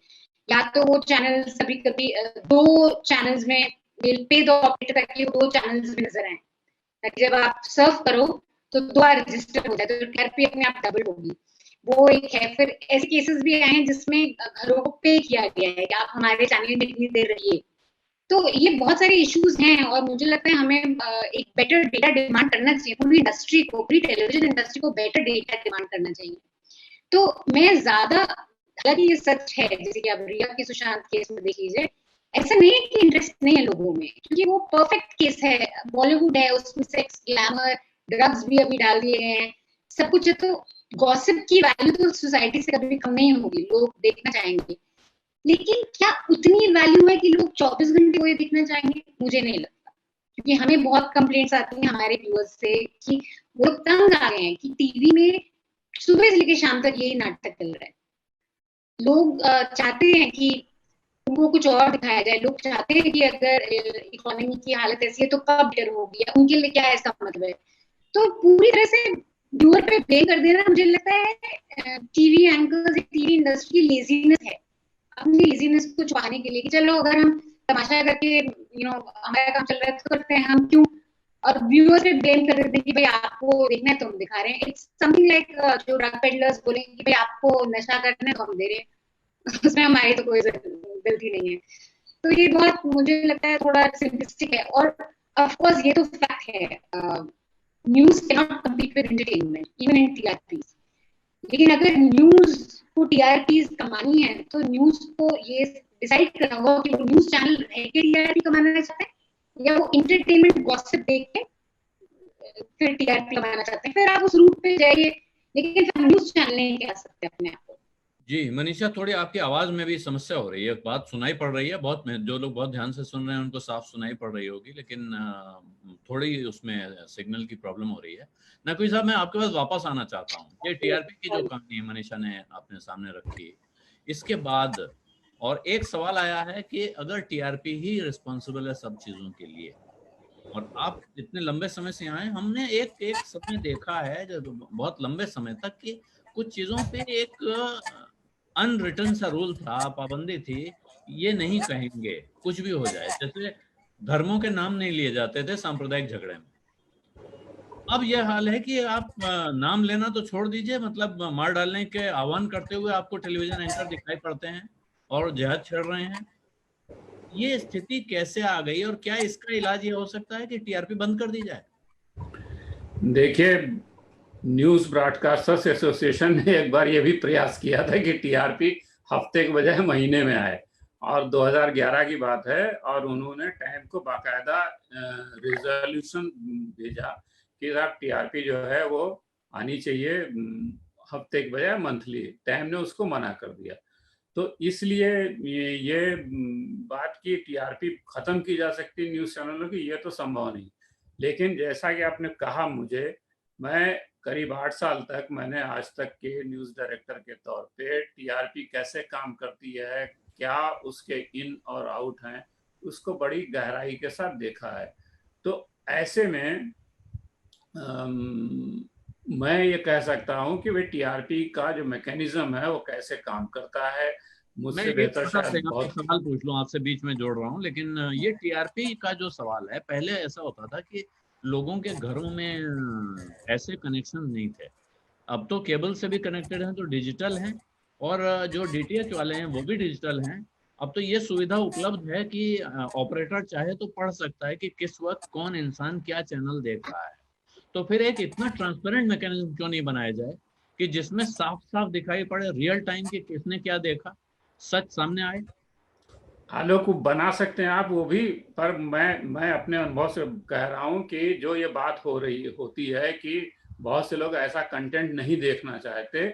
या तो वो चैनल्स कभी कभी 2 चैनल्स में पे दो ऑपरेटर ताकि 2 चैनल्स में नजर आए, ताकि जब आप सर्व करो तो 2 बार रजिस्टर हो जाए तो टीआरपी अपने आप डबल होगी। वो एक है। फिर ऐसे केसेस भी आए हैं जिसमें घरों को पे किया गया है कि आप हमारे चैनल में इतनी देर रहिए। तो ये बहुत सारे इश्यूज हैं और मुझे लगता है हमें एक बेटर डेटा डिमांड करना चाहिए। पूरी इंडस्ट्री को, पूरी टेलीविजन इंडस्ट्री को बेटर डेटा डिमांड करना चाहिए। तो मैं ज्यादा, हालांकि ये सच है, जैसे कि आप रिया के सुशांत केस में देख लीजिए, ऐसा नहीं है कि इंटरेस्ट नहीं है लोगों में, क्योंकि वो परफेक्ट केस है, बॉलीवुड है, उसमें सेक्स, ग्लैमर, ड्रग्स भी अभी डाल दिए गए हैं, सब कुछ है। तो गॉसिप की वैल्यू तो सोसाइटी से कभी कम नहीं होगी, लोग देखना चाहेंगे। लेकिन क्या उतनी वैल्यू है कि लोग 24 घंटे वो देखना चाहेंगे? मुझे नहीं लगता, क्योंकि हमें बहुत कंप्लेंट्स आती हैं हमारे व्यूअर्स से कि वो लोग तंग आ गए हैं कि टीवी में सुबह से लेकर शाम तक यही नाटक चल रहा है। लोग चाहते हैं कि उनको कुछ और दिखाया जाए, लोग चाहते हैं कि अगर इकोनॉमी की हालत ऐसी है तो कब बेटर होगी, या उनके लिए क्या है इसका मतलब है। तो पूरी तरह से व्यूअर पे ब्लेम कर देना मुझे लगता है टीवी एंकर्स, टीवी इंडस्ट्री की लेजीनेस है, अपनी लेजीनेस को छुपाने के लिए कि चलो अगर हम तमाशा करके हमारा काम चल रहा है तो करते हैं, हम क्यों, और व्यूअर्स पे ब्लेम कर देते हैं कि भाई आपको देखना है तो हम दिखा रहे हैं। इट्स समथिंग लाइक जो ड्रग पेडलर्स बोलेंगे कि भाई आपको नशा करना है तो हम दे रहे हैं, उसमें हमारी तो कोई गलती नहीं है। तो ये बहुत मुझे लगता है थोड़ा सिंपलिस्टिक है। और ऑफ कोर्स ये तो फैक्ट है, news can not compete with entertainment even in TRP. लेकिन अगर न्यूज को टीआरपी कमानी है तो न्यूज को ये डिसाइड करना होगा कि वो न्यूज चैनल है कि टीआरपी कमाना चाहते हैं या वो इंटरटेनमेंट गॉसिप देख के फिर टीआरपी कमाना चाहते हैं, फिर आप उस रूट पे जाइए, लेकिन फिर न्यूज चैनल नहीं कह सकते अपने आप को। जी मनीषा, थोड़ी आपकी आवाज में भी समस्या हो रही है, बात सुनाई पड़ रही है, बहुत जो लोग बहुत ध्यान से सुन रहे हैं उनको साफ सुनाई पड़ रही होगी, लेकिन थोड़ी उसमें सिग्नल की प्रॉब्लम हो रही है। नकवी साहब, मैं आपके पास वापस आना चाहता हूँ। ये टीआरपी की जो कहानी है मनीषा ने अपने सामने रखी, इसके बाद और एक सवाल आया है कि अगर टीआरपी ही रिस्पॉन्सिबल है सब चीजों के लिए, और आप इतने लंबे समय से यहाँ हैं, हमने एक समय देखा है जो बहुत लंबे समय तक कि कुछ चीजों पे एक अनरिटन सा रूल था, पाबंदी थी, ये नहीं कहेंगे कुछ भी हो जाए। जैसे धर्मों के नाम नहीं लिए जाते थे सांप्रदायिक झगड़े में। अब यह हाल है कि आप नाम लेना तो छोड़ दीजिए, मतलब मार डालने के आह्वान करते हुए आपको टेलीविजन एंकर दिखाई पड़ते हैं और जिहाद छेड़ रहे हैं। ये स्थिति कैसे आ गई और क्या इसका इलाज ये हो सकता है कि टीआरपी बंद कर दी जाए? देखिए, न्यूज ब्रॉडकास्टर्स एसोसिएशन ने एक बार ये भी प्रयास किया था कि टीआरपी हफ्ते के बजाय महीने में आए, और 2011 की बात है, और उन्होंने टाइम को बाकायदा रिजोल्यूशन भेजा कि साहब टीआरपी जो है वो आनी चाहिए हफ्ते के बजाय मंथली। टाइम ने उसको मना कर दिया। तो इसलिए ये बात की टीआरपी खत्म की जा सकती न्यूज चैनलों की, ये तो संभव नहीं। लेकिन जैसा कि आपने कहा, मैं करीब 8 साल तक मैंने आज तक के न्यूज डायरेक्टर के तौर पे टीआरपी कैसे काम करती है, क्या उसके इन और आउट हैं, उसको बड़ी गहराई के साथ देखा है। तो ऐसे में मैं ये कह सकता हूं कि वे टीआरपी का जो मैकेनिज्म है वो कैसे काम करता है, मुझसे बेहतर शायद बहुत। सवाल पूछ लूं आपसे, बीच में जोड़ रहा हूं, लेकिन ये टीआरपी का जो सवाल है, पहले ऐसा होता था कि लोगों के घरों में ऐसे कनेक्शन नहीं थे। अब तो केबल से भी कनेक्टेड हैं तो डिजिटल हैं, और जो डीटीएच वाले हैं वो भी डिजिटल हैं। अब तो ये सुविधा उपलब्ध है कि ऑपरेटर चाहे तो पढ़ सकता है कि किस वक्त कौन इंसान क्या चैनल देख रहा है। तो फिर एक इतना ट्रांसपेरेंट मैकेनिज्म क्यों नहीं बनाया जाए कि जिसमें साफ साफ दिखाई पड़े रियल टाइम कि किसने क्या देखा, सच सामने आए। आलोक, बना सकते हैं आप वो भी, पर मैं अपने अनुभव से कह रहा हूं कि जो ये बात होती है कि बहुत से लोग ऐसा कंटेंट नहीं देखना चाहते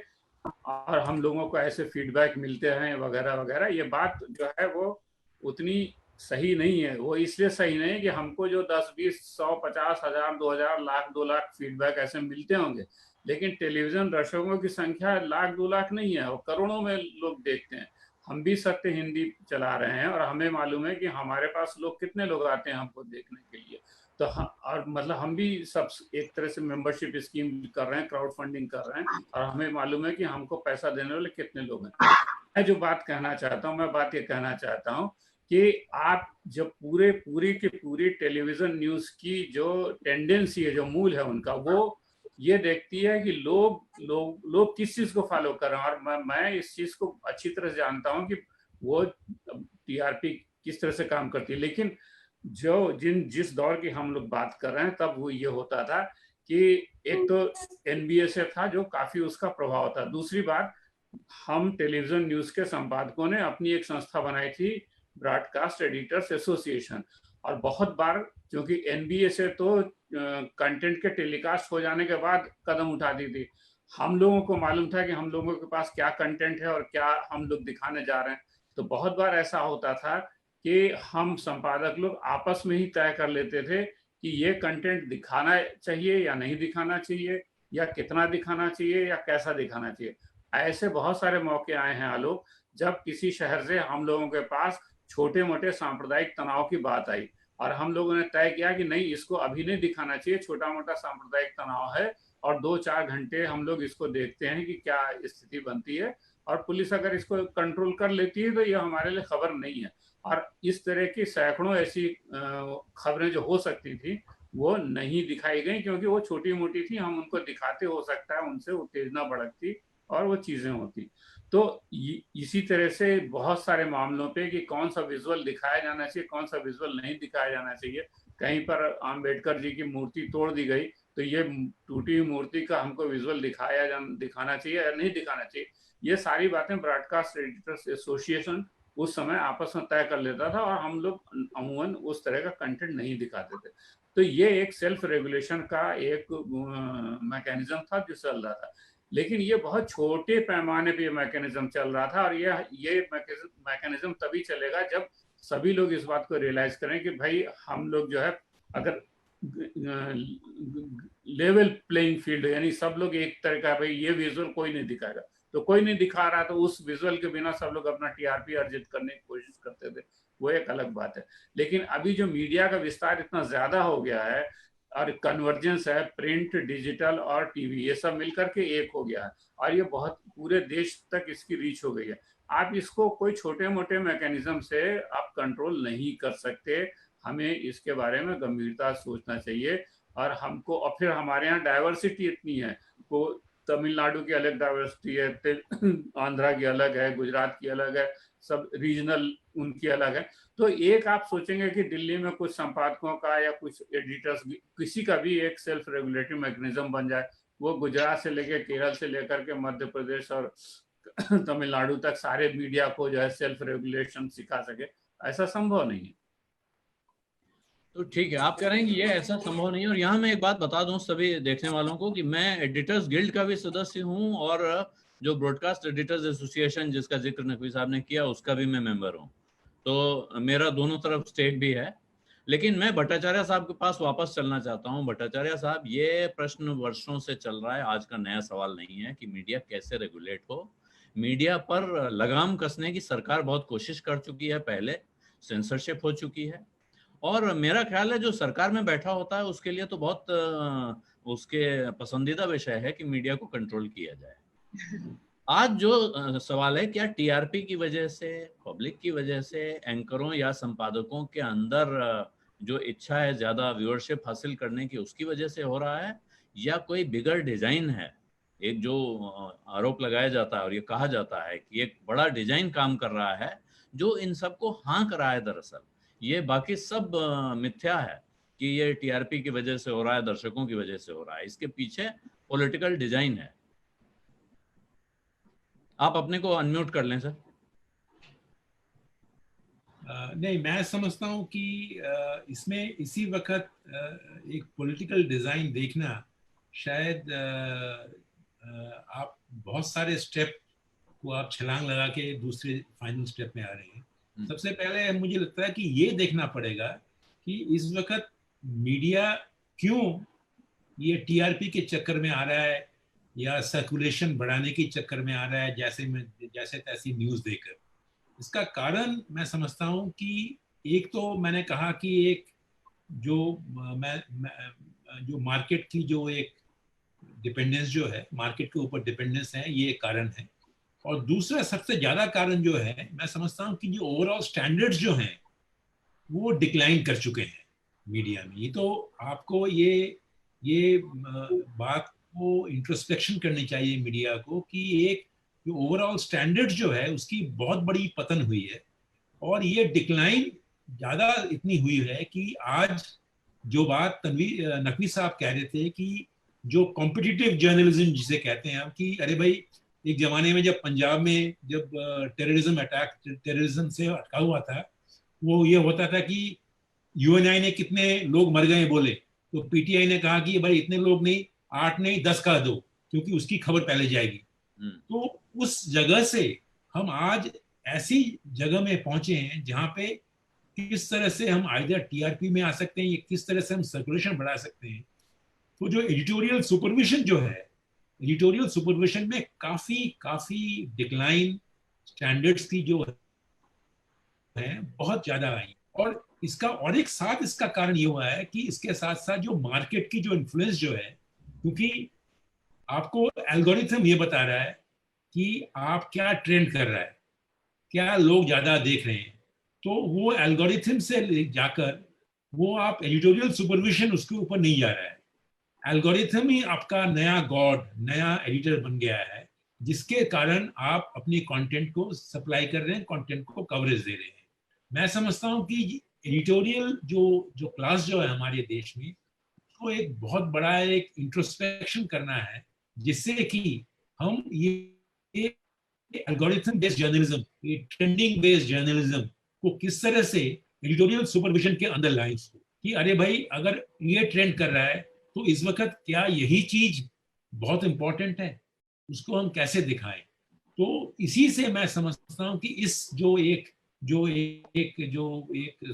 और हम लोगों को ऐसे फीडबैक मिलते हैं वगैरह वगैरह, ये बात जो है वो उतनी सही नहीं है। वो इसलिए सही नहीं है कि हमको जो 10, 20, 100, 50 हजार, 2000, लाख, 2 लाख फीडबैक ऐसे मिलते होंगे, लेकिन टेलीविजन दर्शकों की संख्या लाख 2 लाख नहीं है, वो करोड़ों में लोग देखते हैं। हम भी सत्य हिंदी चला रहे हैं और हमें मालूम है कि हमारे पास लोग कितने लोग आते हैं हमको देखने के लिए। तो और मतलब हम भी सब एक तरह से मेंबरशिप स्कीम कर रहे हैं, क्राउड फंडिंग कर रहे हैं, और हमें मालूम है कि हमको पैसा देने वाले कितने लोग हैं। मैं जो बात कहना चाहता हूँ, मैं बात ये कहना चाहता हूँ कि आप जब पूरी की पूरी टेलीविजन न्यूज की जो टेंडेंसी है, जो मूल है उनका, वो ये देखती है कि लोग किस चीज को फॉलो कर रहे हैं। और मैं इस चीज को अच्छी तरह से जानता हूं कि वो टीआरपी किस तरह से काम करती है। लेकिन जिस दौर की हम लोग बात कर रहे हैं, तब वो ये होता था कि एक तो एनबीए से था जो काफी उसका प्रभाव था। दूसरी बात, हम टेलीविजन न्यूज के संपादकों ने अपनी एक संस्था बनाई थी, ब्रॉडकास्ट एडिटर्स एसोसिएशन, और बहुत बार क्योंकि एनबीए से तो कंटेंट के टेलीकास्ट हो जाने के बाद कदम उठाती थी, हम लोगों को मालूम था कि हम लोगों के पास क्या कंटेंट है और क्या हम लोग दिखाने जा रहे हैं। तो बहुत बार ऐसा होता था कि हम संपादक लोग आपस में ही तय कर लेते थे कि ये कंटेंट दिखाना चाहिए या नहीं दिखाना चाहिए, या कितना दिखाना चाहिए या कैसा दिखाना चाहिए। ऐसे बहुत सारे मौके आए हैं आलोक, जब किसी शहर से हम लोगों के पास छोटे मोटे सांप्रदायिक तनाव की बात आई और हम लोगों ने तय किया कि नहीं, इसको अभी नहीं दिखाना चाहिए, छोटा मोटा सांप्रदायिक तनाव है, और 2-4 घंटे हम लोग इसको देखते हैं कि क्या स्थिति बनती है, और पुलिस अगर इसको कंट्रोल कर लेती है तो ये हमारे लिए खबर नहीं है। और इस तरह की सैकड़ों ऐसी खबरें जो हो सकती थी वो नहीं दिखाई गई, क्योंकि वो छोटी मोटी थी, हम उनको दिखाते, हो सकता है उनसे उत्तेजना भड़कती और वो चीजें होती। तो इसी तरह से बहुत सारे मामलों पे कि कौन सा विजुअल दिखाया जाना चाहिए, कौन सा विजुअल नहीं दिखाया जाना चाहिए। कहीं पर आम्बेडकर जी की मूर्ति तोड़ दी गई तो ये टूटी हुई मूर्ति का हमको विजुअल दिखाना चाहिए या नहीं दिखाना चाहिए, ये सारी बातें ब्रॉडकास्ट एडिटर्स एसोसिएशन उस समय आपस में तय कर लेता था और हम लोग अमूमन उस तरह का कंटेंट नहीं दिखाते थे। तो ये एक सेल्फ रेगुलेशन का एक मैकेनिज्म था जो चल रहा था, लेकिन ये बहुत छोटे पैमाने पे मैकेनिज्म चल रहा था। और ये मैकेनिज्म तभी चलेगा जब सभी लोग इस बात को रियलाइज करें कि भाई हम लोग जो है, अगर लेवल प्लेइंग फील्ड, यानी सब लोग एक तरह का, भाई ये विजुअल कोई नहीं दिखाएगा, तो कोई नहीं दिखा रहा तो उस विजुअल के बिना सब लोग अपना टीआरपी अर्जित करने की कोशिश करते थे, वो एक अलग बात है। लेकिन अभी जो मीडिया का विस्तार इतना ज्यादा हो गया है और कन्वर्जेंस है, प्रिंट, डिजिटल और टीवी, ये सब मिलकर के एक हो गया है और ये बहुत पूरे देश तक इसकी रीच हो गई है। आप इसको कोई छोटे मोटे मैकेनिज्म से आप कंट्रोल नहीं कर सकते, हमें इसके बारे में गंभीरता सोचना चाहिए। और हमको, और फिर हमारे यहाँ डाइवर्सिटी इतनी है, वो तमिलनाडु की अलग डाइवर्सिटी है, आंध्रा की अलग है, गुजरात की अलग है, सब रीजनल उनकी अलग है। तो एक आप सोचेंगे कि दिल्ली में कुछ संपादकों का या कुछ एडिटर्स, किसी का भी एक सेल्फ रेगुलेटरी मैकेनिज्म बन जाए, वो गुजरात से लेकर केरल से लेकर के मध्य प्रदेश और तमिलनाडु तक सारे मीडिया को जो है सेल्फ रेगुलेशन सिखा सके, ऐसा संभव नहीं है। तो ठीक है, आप कह रहे हैं कि ये ऐसा संभव नहीं है। और यहाँ मैं एक बात बता दूं सभी देखने वालों को कि मैं एडिटर्स गिल्ड का भी सदस्य हूँ और जो ब्रॉडकास्ट एडिटर्स एसोसिएशन जिसका जिक्र नकवी साहब ने किया उसका भी मैं मेंबर हूँ। तो मेरा दोनों तरफ स्टेक भी है। लेकिन मैं भट्टाचार्य साहब के पास वापस चलना चाहता हूँ। भट्टाचार्य साहब, ये प्रश्न वर्षों से चल रहा है, आज का नया सवाल नहीं है कि मीडिया कैसे रेगुलेट हो। मीडिया पर लगाम कसने की सरकार बहुत कोशिश कर चुकी है, पहले सेंसरशिप हो चुकी है, और मेरा ख्याल है जो सरकार में बैठा होता है उसके लिए तो बहुत उसके पसंदीदा विषय है कि मीडिया को कंट्रोल किया जाए। आज जो सवाल है, क्या टीआरपी की वजह से, पब्लिक की वजह से, एंकरों या संपादकों के अंदर जो इच्छा है ज्यादा व्यूअरशिप हासिल करने की उसकी वजह से हो रहा है, या कोई बिगर डिजाइन है? एक जो आरोप लगाया जाता है और ये कहा जाता है कि एक बड़ा डिजाइन काम कर रहा है जो इन सबको हाँक रहा है, दरअसल ये बाकी सब मिथ्या है कि ये टीआरपी की वजह से हो रहा है, दर्शकों की वजह से हो रहा है, इसके पीछे पॉलिटिकल डिजाइन है। आप अपने को अनम्यूट कर लें सर। नहीं, मैं समझता हूँ कि इसमें इसी वक्त एक पॉलिटिकल डिजाइन देखना शायद आप बहुत सारे स्टेप को आप छलांग लगा के दूसरे फाइनल स्टेप में आ रहे हैं। सबसे पहले मुझे लगता है कि ये देखना पड़ेगा कि इस वक्त मीडिया क्यों ये टीआरपी के चक्कर में आ रहा है या सर्कुलेशन बढ़ाने के चक्कर में आ रहा है, जैसे तैसी न्यूज़ देकर। इसका कारण मैं समझता हूँ कि एक तो मैंने कहा कि एक जो मार्केट की जो एक डिपेंडेंस जो है, मार्केट के ऊपर डिपेंडेंस है, ये एक कारण है। और दूसरा सबसे ज्यादा कारण जो है, मैं समझता हूँ कि जो ओवरऑल स्टैंडर्ड्स जो हैं वो डिक्लाइन कर चुके हैं मीडिया में। ये तो आपको ये बात को इंट्रोस्पेक्शन करनी चाहिए मीडिया को कि एक जो ओवरऑल स्टैंडर्ड्स जो है उसकी बहुत बड़ी पतन हुई है और ये डिक्लाइन ज़्यादा इतनी हुई है कि आज जो बात नकवी साहब कह रहे थे कि जो कॉम्पिटिटिव जर्नलिज्म जिसे कहते हैं हम, कि अरे भाई एक जमाने में जब पंजाब में जब टेररिज्म से अटका हुआ था, वो ये होता था कि यूएनआई ने कितने लोग मर गए बोले तो पीटीआई ने कहा कि भाई इतने लोग नहीं, 8 नहीं 10 का दो, क्योंकि उसकी खबर पहले जाएगी। तो उस जगह से हम आज ऐसी जगह में पहुंचे हैं जहां पे किस तरह से हम आइदर टीआरपी में आ सकते हैं या किस तरह से हम सर्कुलेशन बढ़ा सकते हैं। तो जो एडिटोरियल सुपरविजन जो है एडिटोरियल सुपरविजन में काफी डिक्लाइन स्टैंडर्ड्स की जो है बहुत ज्यादा आई। और इसका और एक साथ इसका कारण ये हुआ है कि इसके साथ साथ जो मार्केट की जो इन्फ्लुएंस जो है, क्योंकि आपको एल्गोरिथम ये बता रहा है कि आप क्या ट्रेंड कर रहा है, क्या लोग ज्यादा देख रहे हैं, तो वो एल्गोरिथम से जाकर वो आप एडिटोरियल सुपरविजन उसके ऊपर नहीं जा रहा है। एल्गोरिथम ही आपका नया गॉड, नया एडिटर बन गया है, जिसके कारण आप अपनी कंटेंट को सप्लाई कर रहे हैं, कंटेंट को कवरेज दे रहे हैं। मैं समझता हूं कि एडिटोरियल जो क्लास जो है हमारे देश में, उसको एक बहुत बड़ा एक इंट्रोस्पेक्शन करना है, जिससे कि हम ये एल्गोरिथम बेस्ड जर्नलिज्म, ये ट्रेंडिंग बेस्ड जर्नलिज्म को किस तरह से एडिटोरियल सुपरविजन के अंदर लाएं इसको, कि अरे भाई अगर ये ट्रेंड कर रहा है तो इस वक्त क्या यही चीज बहुत इंपॉर्टेंट है, उसको हम कैसे दिखाएं। तो इसी से मैं समझता हूं कि इस जो एक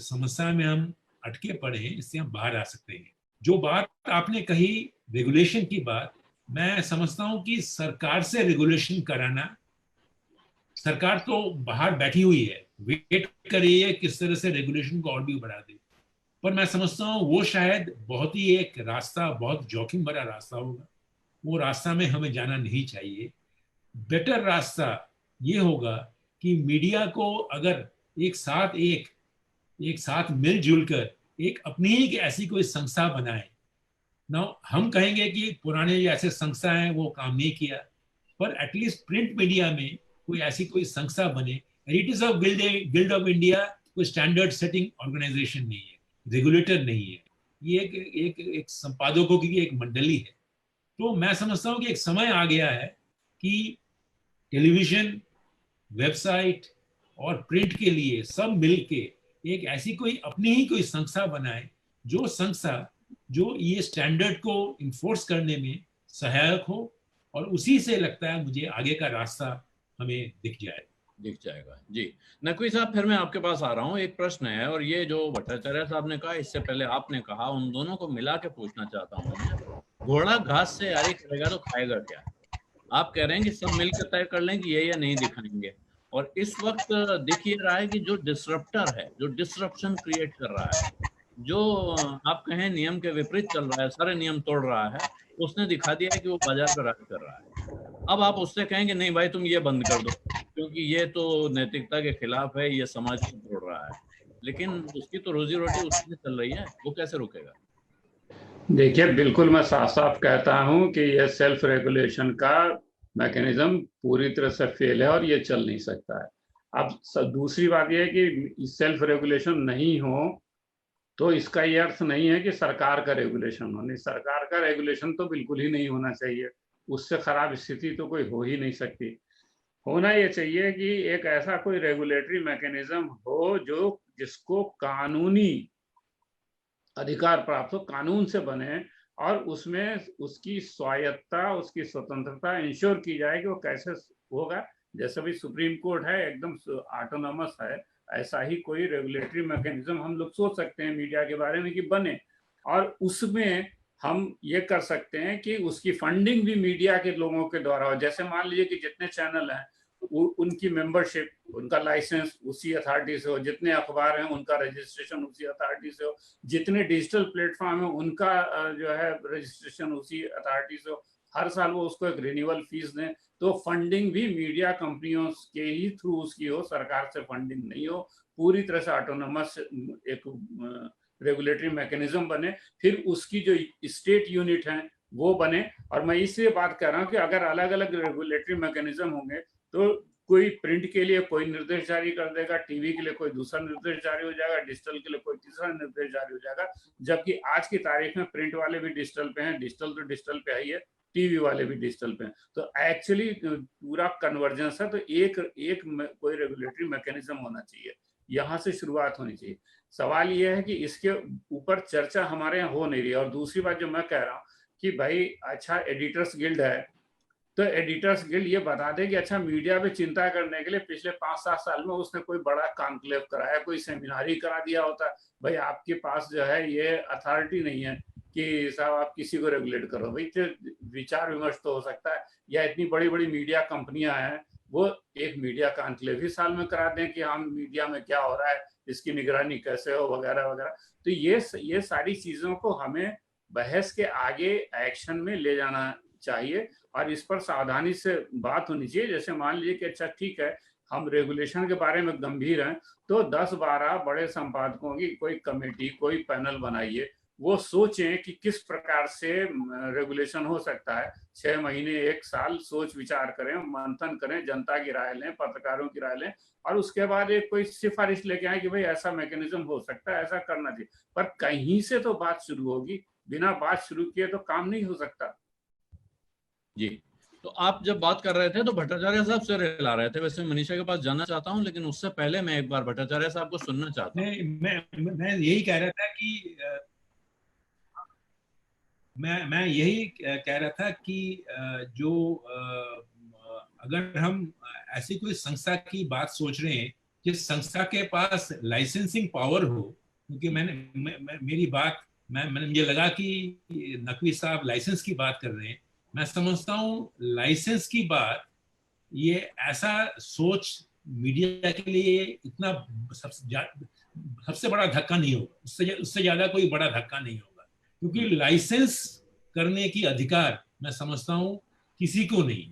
समस्या में हम अटके पड़े हैं, इससे हम बाहर आ सकते हैं। जो बात आपने कही रेगुलेशन की बात, मैं समझता हूं कि सरकार से रेगुलेशन कराना, सरकार तो बाहर बैठी हुई है, वेट कर रही है किस तरह से रेगुलेशन को और भी बढ़ा दे, पर मैं समझता हूँ वो शायद बहुत ही एक रास्ता, बहुत जोखिम भरा रास्ता होगा। वो रास्ता में हमें जाना नहीं चाहिए। बेटर रास्ता ये होगा कि मीडिया को अगर एक साथ मिलजुल कर एक अपनी ही ऐसी कोई संस्था बनाए ना, हम कहेंगे कि पुराने जो ऐसे संस्था हैं वो काम नहीं किया, पर एटलीस्ट प्रिंट मीडिया में कोई संस्था बने। Editors of guild of India कोई स्टैंडर्ड सेटिंग ऑर्गेनाइजेशन नहीं है, रेगुलेटर नहीं है, ये एक संपादकों की एक मंडली है। तो मैं समझता हूँ कि एक समय आ गया है कि टेलीविजन, वेबसाइट और प्रिंट के लिए सब मिलके एक ऐसी कोई अपनी ही कोई संस्था बनाए, जो संस्था जो ये स्टैंडर्ड को इन्फोर्स करने में सहायक हो, और उसी से लगता है मुझे आगे का रास्ता हमें दिख जाएगा। जी नकवी साहब, फिर मैं आपके पास आ रहा हूँ। एक प्रश्न है, और ये जो भट्टाचार्य साहब ने कहा, इससे पहले आपने कहा, उन दोनों को मिला के पूछना चाहता हूँ। घोड़ा घास से यारी करेगा तो खाएगा क्या? आप कह रहे हैं कि सब मिलकर तय कर लें कि ये या नहीं दिखाएंगे, और इस वक्त दिख ये रहा है कि जो डिसरप्टर है, जो डिसरप्शन क्रिएट कर रहा है, जो आप कहें नियम के विपरीत चल रहा है, सारे नियम तोड़ रहा है, उसने दिखा दिया है कि वो बाजार पर राज कर रहा है। अब आप उससे कहेंगे नहीं भाई तुम ये बंद कर दो, क्योंकि ये तो नैतिकता के खिलाफ है, ये समाज को तोड़ रहा है, लेकिन उसकी तो रोजी रोटी उसमें चल रही है, वो कैसे रुकेगा? देखिए, बिल्कुल मैं साफ साफ कहता हूं कि यह सेल्फ रेगुलेशन का मैकेनिज्म पूरी तरह से फेल है और ये चल नहीं सकता है। अब दूसरी बात यह है कि सेल्फ रेगुलेशन नहीं हो तो इसका ये अर्थ नहीं है कि सरकार का रेगुलेशन हो। नहीं, सरकार का रेगुलेशन तो बिल्कुल ही नहीं होना चाहिए, उससे खराब स्थिति तो कोई हो ही नहीं सकती। होना ये चाहिए कि एक ऐसा कोई रेगुलेटरी मैकेनिज्म हो जो जिसको कानूनी अधिकार प्राप्त हो, कानून से बने, और उसमें उसकी स्वायत्तता, उसकी स्वतंत्रता इंश्योर की जाए कि वो कैसे होगा। जैसे भी सुप्रीम कोर्ट है, एकदम ऑटोनॉमस है, ऐसा ही कोई रेगुलेटरी मैकेनिज्म हम लोग सोच सकते हैं मीडिया के बारे में कि बने, और उसमें हम ये कर सकते हैं कि उसकी फंडिंग भी मीडिया के लोगों के द्वारा हो। जैसे मान लीजिए कि जितने चैनल हैं उनकी मेंबरशिप, उनका लाइसेंस उसी अथॉरिटी से हो, जितने अखबार हैं उनका रजिस्ट्रेशन उसी अथॉरिटी से हो, जितने डिजिटल प्लेटफॉर्म है उनका जो है रजिस्ट्रेशन उसी अथॉरिटी से हो, हर साल वो उसको एक रिन्यूअल फीस दें, तो फंडिंग भी मीडिया कंपनियों के ही थ्रू उसकी हो, सरकार से फंडिंग नहीं हो, पूरी तरह से ऑटोनोमस एक रेगुलेटरी मैकेनिज्म बने। फिर उसकी जो स्टेट यूनिट है वो बने। और मैं इसलिए बात कर रहा हूँ कि अगर अलग अलग रेगुलेटरी मैकेनिज्म होंगे तो कोई प्रिंट के लिए कोई निर्देश जारी कर देगा, टीवी के लिए कोई दूसरा निर्देश जारी हो जाएगा, डिजिटल के लिए कोई तीसरा निर्देश जारी हो जाएगा, जबकि आज की तारीख में प्रिंट वाले भी डिजिटल पे हैं, डिजिटल तो डिजिटल पे ही है, टीवी वाले भी डिजिटल पे हैं। तो एक्चुअली पूरा कन्वर्जेंस है। तो एक कोई रेगुलेटरी मैकेनिज्म होना चाहिए, यहाँ से शुरुआत होनी चाहिए। सवाल यह है कि इसके ऊपर चर्चा हमारे यहाँ हो नहीं रही। और दूसरी बात जो मैं कह रहा हूँ कि भाई अच्छा एडिटर्स गिल्ड है, तो एडिटर्स गिल्ड ये बता दे कि अच्छा मीडिया पे चिंता करने के लिए पिछले 5-7 साल में उसने कोई बड़ा कॉन्क्लेव कराया, कोई सेमिनार ही करा दिया होता। भाई आपके पास जो है ये अथॉरिटी नहीं है, कि साहब आप किसी को रेगुलेट करो। भाई तो विचार विमर्श तो हो सकता है, या इतनी बड़ी बड़ी मीडिया कंपनियां हैं, वो एक मीडिया कॉन्क्लेव ही साल में करा दें कि हम मीडिया में क्या हो रहा है, इसकी निगरानी कैसे हो, वगैरह वगैरह। तो ये सारी चीजों को हमें बहस के आगे एक्शन में ले जाना चाहिए, और इस पर सावधानी से बात होनी चाहिए। जैसे मान लीजिए कि अच्छा ठीक है, हम रेगुलेशन के बारे में गंभीर हैं, तो 10-12 बड़े संपादकों की कोई कमेटी, कोई पैनल बनाइए, वो सोचें कि किस प्रकार से रेगुलेशन हो सकता है। 6 महीने 1 साल सोच विचार करें, मंथन करें, जनता की राय लें, पत्रकारों की राय लें, और उसके बाद एक कोई सिफारिश लेके आए कि भाई ऐसा मैकेनिज्म हो सकता है, ऐसा करना चाहिए। पर कहीं से तो बात शुरू होगी, बिना बात शुरू किए तो काम नहीं हो सकता। जी, तो आप जब बात कर रहे थे तो भट्टाचार्य साहब सिर हिला रहे थे। वैसे मनीषा के पास जाना चाहता हूं, लेकिन उससे पहले मैं एक बार भट्टाचार्य साहब को सुनना चाहता हूं। मैं यही कह रहा था कि मैं यही कह रहा था कि जो अगर हम ऐसी कोई संस्था की बात सोच रहे हैं जिस संस्था के पास लाइसेंसिंग पावर हो, क्योंकि मेरी बात मैंने मुझे लगा कि नकवी साहब लाइसेंस की बात कर रहे हैं। मैं समझता हूँ लाइसेंस की बात, ये ऐसा सोच मीडिया के लिए इतना सबसे बड़ा धक्का नहीं होगा, उससे ज्यादा कोई बड़ा धक्का नहीं होगा, क्योंकि लाइसेंस करने की अधिकार मैं समझता हूं किसी को नहीं।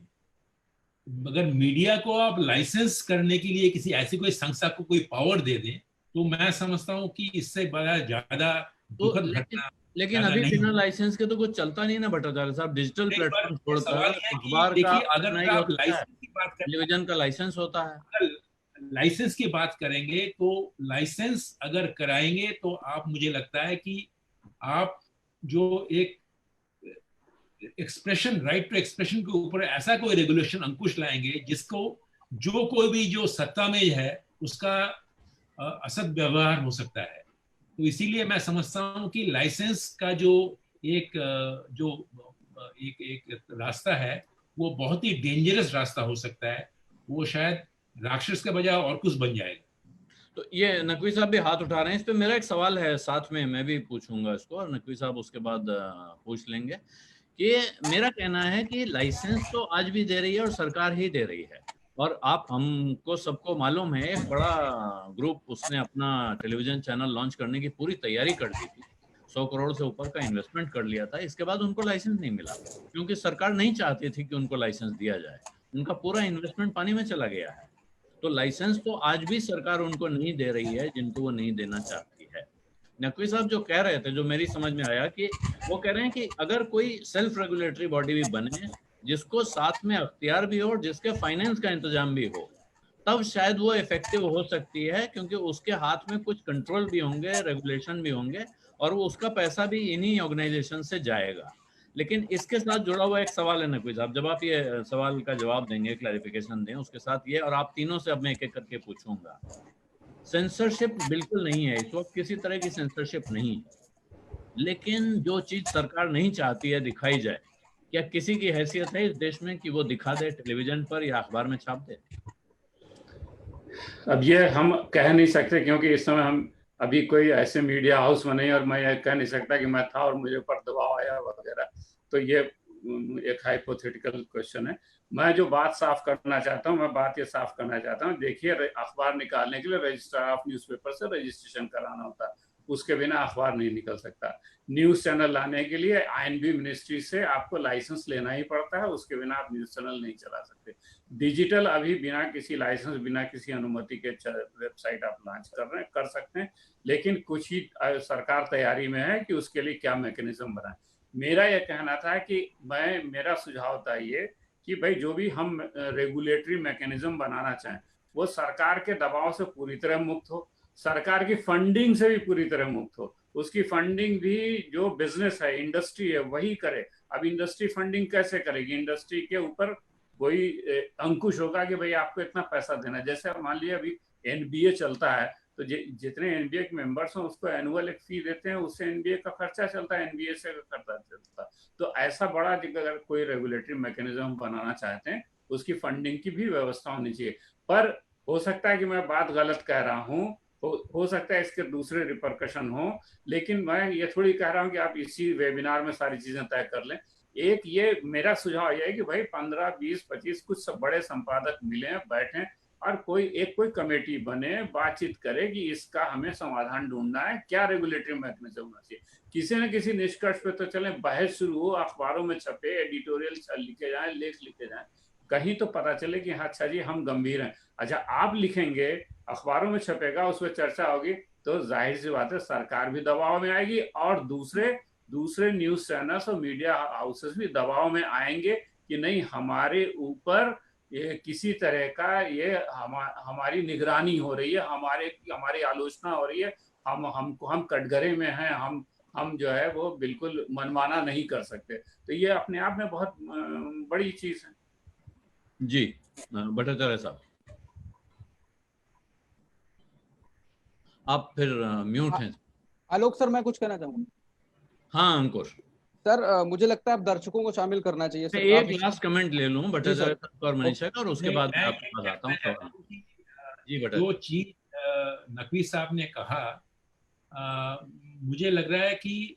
अगर मीडिया को आप लाइसेंस करने के लिए किसी ऐसी कोई संस्था को कोई पावर दे दें, तो मैं समझता हूं कि इससे बड़ा ज्यादा दुखद घटना। लेकिन अभी बिना लाइसेंस के तो कुछ चलता नहीं ना भट्टाचार्य साहब। डिजिटल प्लेटफॉर्म छोड़कर अखबार का अगर आप लाइसेंस की बात करें, टेलीविजन का लाइसेंस होता है। लाइसेंस की बात करेंगे तो लाइसेंस अगर कराएंगे तो आप, मुझे लगता है कि आप जो एक एक्सप्रेशन, राइट टू एक्सप्रेशन के ऊपर ऐसा कोई रेगुलेशन अंकुश लाएंगे जिसको जो कोई भी जो सत्ता में है उसका असद व्यवहार हो सकता है। तो इसीलिए मैं समझता हूं कि लाइसेंस का जो एक रास्ता है वो बहुत ही डेंजरस रास्ता हो सकता है। वो शायद राक्षस के बजाय और कुछ बन जाएगा। तो ये नकवी साहब भी हाथ उठा रहे हैं, इस पे मेरा एक सवाल है, साथ में मैं भी पूछूंगा इसको, और नकवी साहब उसके बाद पूछ लेंगे। कि मेरा कहना है कि लाइसेंस तो आज भी दे रही है और सरकार ही दे रही है, और आप हमको सबको मालूम है एक बड़ा ग्रुप उसने अपना टेलीविजन चैनल लॉन्च करने की पूरी तैयारी कर दी थी, 100 करोड़ से ऊपर का इन्वेस्टमेंट कर लिया था। इसके बाद उनको लाइसेंस नहीं मिला, क्योंकि सरकार नहीं चाहती थी कि उनको लाइसेंस दिया जाए। उनका पूरा इन्वेस्टमेंट पानी में चला गया है। तो लाइसेंस तो आज भी सरकार उनको नहीं दे रही है जिनको वो नहीं देना चाहती है। नकवी साहब जो कह रहे थे, जो मेरी समझ में आया, कि वो कह रहे हैं कि अगर कोई सेल्फ रेगुलेटरी बॉडी भी बने जिसको साथ में अख्तियार भी हो और जिसके फाइनेंस का इंतजाम भी हो, तब शायद वो इफेक्टिव हो सकती है, क्योंकि उसके हाथ में कुछ कंट्रोल भी होंगे, रेगुलेशन भी होंगे, और वो उसका पैसा भी इन्हीं ऑर्गेनाइजेशन से जाएगा। लेकिन इसके साथ जुड़ा हुआ एक सवाल है नकवी साहब, जब आप ये सवाल का जवाब देंगे, क्लैरिफिकेशन दें, उसके साथ ये, और आप तीनों से अब मैं एक एक करके पूछूंगा। सेंसरशिप बिल्कुल नहीं है इस वक्त, किसी तरह की सेंसरशिप नहीं है, लेकिन जो चीज सरकार नहीं चाहती है दिखाई जाए, क्या किसी की हैसियत है इस देश में कि वो दिखा दे टेलीविजन पर या अखबार में छाप दे? अब ये हम कह नहीं सकते, क्योंकि इस समय हम अभी कोई ऐसे मीडिया हाउस में नहीं, और मैं ये कह नहीं सकता कि मैं था और मुझे ऊपर दबाव आया वगैरह। तो ये एक हाइपोथेटिकल क्वेश्चन है। मैं जो बात साफ करना चाहता हूँ, मैं बात ये साफ करना चाहता हूँ, देखिए अखबार निकालने के लिए रजिस्ट्रार ऑफ न्यूज़पेपर से रजिस्ट्रेशन कराना होता है, उसके बिना अखबार नहीं निकल सकता। न्यूज़ चैनल लाने के लिए आईएनबी मिनिस्ट्री से आपको लाइसेंस लेना ही पड़ता है, उसके बिना आप न्यूज़ चैनल नहीं चला सकते। डिजिटल अभी बिना किसी लाइसेंस, बिना किसी अनुमति के वेबसाइट आप लॉन्च कर सकते हैं, लेकिन कुछ ही सरकार तैयारी में है कि उसके लिए क्या मैकेनिज्म बनाए। मेरा यह कहना था कि मेरा सुझाव था ये कि भाई जो भी हम रेगुलेटरी मैकेनिज्म बनाना चाहें वो सरकार के दबाव से पूरी तरह मुक्त हो, सरकार की फंडिंग से भी पूरी तरह मुक्त हो। उसकी फंडिंग भी जो बिजनेस है, इंडस्ट्री है, वही करे। अब इंडस्ट्री फंडिंग कैसे करेगी? इंडस्ट्री के ऊपर कोई अंकुश होगा कि भाई आपको इतना पैसा देना। जैसे मान लिया अभी एनबीए चलता है, तो जितने एनबीए के मेंबर्स हैं उसको एनुअल एक फी देते हैं, उससे एनबीए का खर्चा चलता है, एनबीए से खर्चा चलता है। तो ऐसा बड़ा अगर कोई रेगुलेटरी मैकेनिज्म बनाना चाहते हैं, उसकी फंडिंग की भी व्यवस्था होनी चाहिए। पर हो सकता है कि मैं बात गलत कह रहा हूँ, हो सकता है इसके दूसरे रिपरकशन हो, लेकिन मैं ये थोड़ी कह रहा हूँ कि आप इसी वेबिनार में सारी चीजें तय कर लें। एक ये मेरा सुझाव ये है कि भाई 15, 20, 25 कुछ सब बड़े संपादक मिले, बैठें और कोई कमेटी बने, बातचीत करे कि इसका हमें समाधान ढूंढना है, क्या रेगुलेटरी मैकेनिज्म होना चाहिए। किसी न किसी निष्कर्ष पे तो चले, बहस शुरू हो, अखबारों में छपे, एडिटोरियल लिखे जाए, लेख लिखे जाए, कहीं तो पता चले कि हाँ अच्छा जी हम गंभीर हैं। अच्छा आप लिखेंगे, अखबारों में छपेगा, उस पर चर्चा होगी, तो जाहिर सी बात है सरकार भी दबाव में आएगी और दूसरे न्यूज चैनल्स और मीडिया हाउसेस भी दबाव में आएंगे कि नहीं हमारे ऊपर ये किसी तरह का ये हमारी निगरानी हो रही है, हमारी आलोचना हो रही है, हम कटघरे में हैं, हम जो है वो बिल्कुल मनमाना नहीं कर सकते। तो ये अपने आप में बहुत बड़ी चीज है। जी भट्टाचार्य साहब, आप फिर म्यूट हैं। आलोक सर, मैं कुछ कहना चाहूंगा। हाँ अंकुर सर, मुझे लगता है आप दर्शकों को शामिल करना चाहिए सर। एक लास्ट कमेंट ले लूं भट्टाचार्य साहब और मनीषा का, और उसके बाद मैं आपके पास आता हूँ सवाल। जी भट्टाचार्य। जो चीज नकवी साहब ने कहा, मुझे लग रहा है कि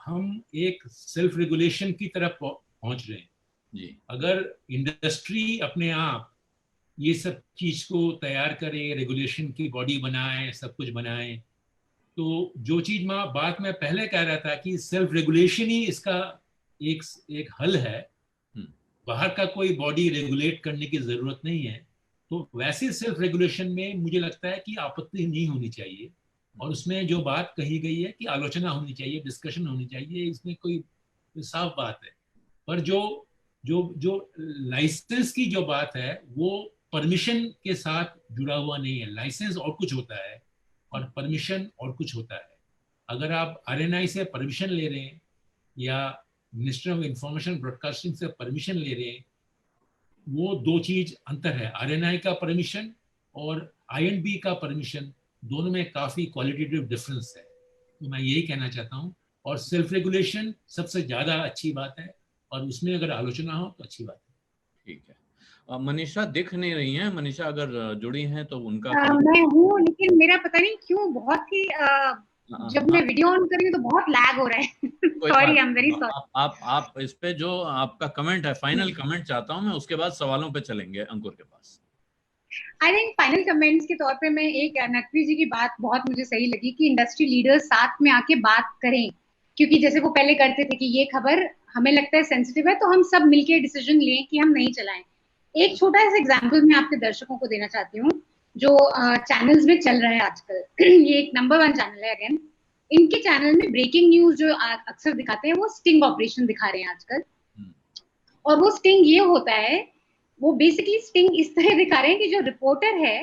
हम एक सेल्फ रेगुलेशन की तरफ पहुंच रहे हैं जी। अगर इंडस्ट्री अपने आप ये सब चीज को तैयार करे, रेगुलेशन की बॉडी बनाए, सब कुछ बनाए, तो जो चीज बात मैं पहले कह रहा था कि सेल्फ रेगुलेशन ही इसका एक हल है, बाहर का कोई बॉडी रेगुलेट करने की जरूरत नहीं है। तो वैसे सेल्फ रेगुलेशन में मुझे लगता है कि आपत्ति नहीं होनी चाहिए, और उसमें जो बात कही गई है कि आलोचना होनी चाहिए, डिस्कशन होनी चाहिए, इसमें कोई साफ बात है। पर जो लाइसेंस की जो बात है वो परमिशन के साथ जुड़ा हुआ नहीं है। लाइसेंस और कुछ होता है और परमिशन और कुछ होता है। अगर आप आरएनआई से परमिशन ले रहे हैं या मिनिस्ट्री ऑफ इंफॉर्मेशन ब्रॉडकास्टिंग से परमिशन ले रहे हैं, वो दो चीज अंतर है। आरएनआई का परमिशन और आईएनबी का परमिशन, दोनों में काफी क्वालिटेटिव डिफरेंस है। तो मैं यही कहना चाहता हूँ, और सेल्फ रेगुलेशन सबसे ज्यादा अच्छी बात है, और उसमें अगर आलोचना हो तो अच्छी बात है। ठीक है। मनीषा दिख नहीं रही हैं, मनीषा अगर जुड़ी हैं तो उनका मैं हूँ, लेकिन मेरा पता नहीं क्यों बहुत ही जब मैं वीडियो ऑन कर रही हूँ तो बहुत लैग हो रहा है। Sorry, I am very sorry. आप इस पे जो आपका कमेंट है, फाइनल कमेंट चाहता हूँ मैं, उसके बाद सवालों पे चलेंगे अंकुर के पास। आई थिंक फाइनल कमेंट्स के तौर पे मैं एक नकवी जी की बात बहुत मुझे सही लगी कि इंडस्ट्री लीडर्स साथ में आके बात करें, क्योंकि जैसे वो पहले करते थे कि ये खबर हमें लगता है सेंसिटिव है तो हम सब मिलके डिसीजन लें कि हम नहीं चलाएं। एक छोटा सा एग्जांपल मैं आपके दर्शकों को देना चाहती हूँ, जो चैनल्स में चल रहा है आजकल। ये एक नंबर 1 चैनल है अगेन। इनके चैनल में ब्रेकिंग न्यूज जो अक्सर दिखाते हैं वो स्टिंग ऑपरेशन दिखा रहे हैं आजकल। और वो स्टिंग ये होता है, वो बेसिकली स्टिंग इस तरह दिखा रहे हैं कि जो रिपोर्टर है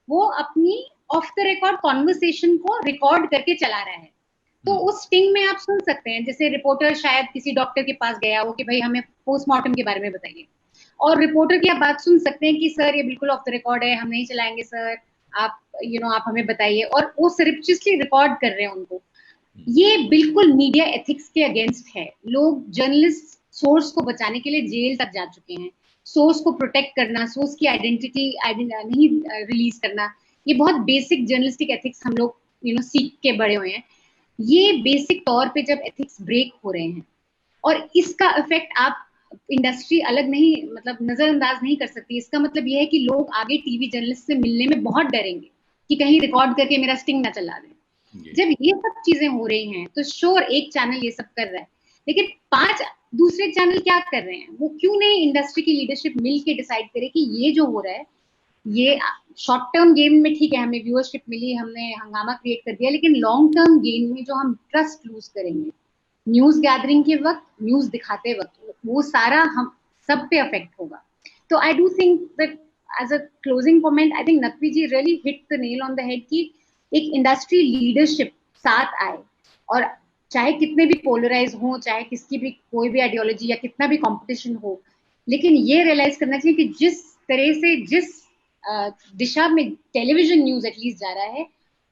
वो अपनी ऑफ द रिकॉर्ड कॉन्वर्सेशन को रिकॉर्ड करके चला रहा है। तो उस स्टिंग में आप सुन सकते हैं, जैसे रिपोर्टर शायद किसी डॉक्टर के पास गया हो कि भाई हमें पोस्टमार्टम के बारे में बताइए, और रिपोर्टर की आप बात सुन सकते हैं कि सर ये बिल्कुल ऑफ द रिकॉर्ड है, हम नहीं चलाएंगे सर, आप आप हमें बताइए, और वो सरप्टिशियसली रिकॉर्ड कर रहे हैं उनको। ये बिल्कुल मीडिया एथिक्स के अगेंस्ट है। लोग जर्नलिस्ट सोर्स को बचाने के लिए जेल तक जा चुके हैं। सोर्स को प्रोटेक्ट करना, सोर्स की आइडेंटिटी नहीं रिलीज करना, ये बहुत बेसिक जर्नलिस्टिक एथिक्स हम लोग सीख के बड़े हुए हैं। ये बेसिक तौर पे जब एथिक्स ब्रेक हो रहे हैं, और इसका इफेक्ट आप इंडस्ट्री अलग नहीं, मतलब नजरअंदाज नहीं कर सकती। इसका मतलब ये है कि लोग आगे टीवी जर्नलिस्ट से मिलने में बहुत डरेंगे कि कहीं रिकॉर्ड करके मेरा स्टिंग ना चला दें। जब ये सब चीजें हो रही हैं तो श्योर एक चैनल ये सब कर रहा है, लेकिन 5 दूसरे चैनल क्या कर रहे हैं? वो क्यों नहीं इंडस्ट्री की लीडरशिप मिल के डिसाइड करे कि ये जो हो रहा है ये शॉर्ट टर्म गेम में ठीक है, हमें व्यूअरशिप मिली, हमने हंगामा क्रिएट कर दिया, लेकिन लॉन्ग टर्म गेम में जो हम ट्रस्ट लूज करेंगे न्यूज गैदरिंग के वक्त, न्यूज दिखाते वक्त, वो सारा हम सब पे अफेक्ट होगा। तो I do think that as a closing comment, I think Naqvi ji really hit the nail on the head कि एक इंडस्ट्री लीडरशिप साथ आए, और चाहे कितने भी पोलराइज हो, चाहे किसकी भी कोई भी आइडियोलॉजी या कितना भी कंपटीशन हो, लेकिन ये रियलाइज करना चाहिए कि जिस तरह से जिस दिशा में टेलीविजन न्यूज एटलीस्ट जा रहा है,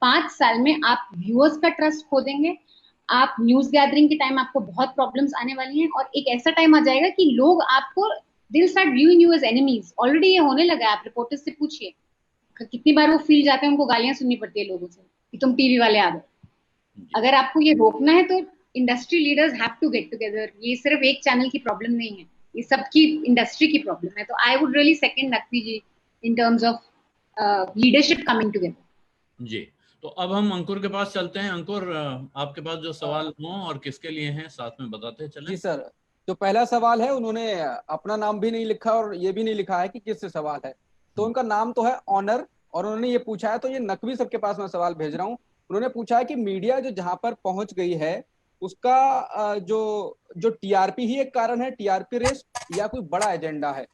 5 साल में आप व्यूअर्स का ट्रस्ट खो देंगे, आप न्यूज गैदरिंग के टाइम आपको बहुत प्रॉब्लम्स आने वाली हैं, और एक ऐसा टाइम आ जाएगा कि लोग आपको दिल start viewing you as enemies. Already ये होने लगा है, आप रिपोर्टर्स से पूछिए, कितनी बार वो फील्ड जाते हैं, उनको गालियां सुननी पड़ती है लोगों से कि तुम टीवी वाले आ गए। अगर आपको ये रोकना है तो industry leaders have to get together. ये सिर्फ एक चैनल की प्रॉब्लम नहीं है, ये सबकी इंडस्ट्री की प्रॉब्लम है। तो I would really second Naqvi ji in terms of leadership coming together. जी, तो अब हम अंकुर के पास चलते हैं। अंकुर, आपके पास जो सवाल हो और किसके लिए हैं साथ में बताते चलें। जी सर, जो पहला सवाल है उन्होंने अपना नाम भी नहीं लिखा और ये भी नहीं लिखा है कि किससे सवाल है। तो उनका नाम तो है ऑनर, और उन्होंने ये पूछा है, तो ये नकवी सबके पास मैं सवाल भेज रहा हूँ। उन्होंने पूछा है कि मीडिया जो जहां पर पहुंच गई है उसका जो जो टीआरपी ही एक कारण है, टीआरपी रेस, या कोई बड़ा एजेंडा है?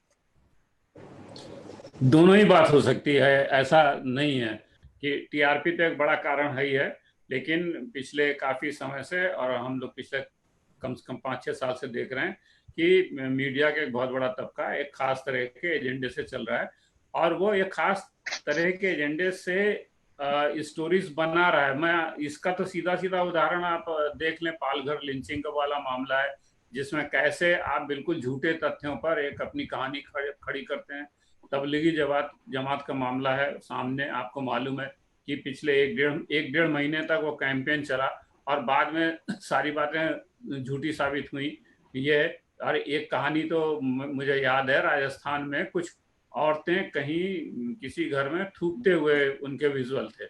दोनों ही बात हो सकती है। ऐसा नहीं है कि टीआरपी तो एक बड़ा कारण है ही है, लेकिन पिछले काफी समय से, और हम लोग पिछले कम से कम 5-6 साल से देख रहे हैं कि मीडिया के एक बहुत बड़ा तबका एक खास तरह के एजेंडे से चल रहा है, और वो एक खास तरह के एजेंडे से स्टोरीज बना रहा है। मैं इसका तो सीधा सीधा उदाहरण आप देख लें, पालघर लिंचिंग का वाला मामला है, जिसमें कैसे आप बिल्कुल झूठे तथ्यों पर एक अपनी कहानी खड़ी करते हैं। तबलीगी जमात का मामला है सामने, आपको मालूम है कि पिछले एक डेढ़ महीने तक वो कैंपेन चला और बाद में सारी बातें झूठी साबित हुई। ये और एक कहानी तो मुझे याद है, राजस्थान में कुछ औरतें कहीं किसी घर में थूकते हुए उनके विजुअल थे।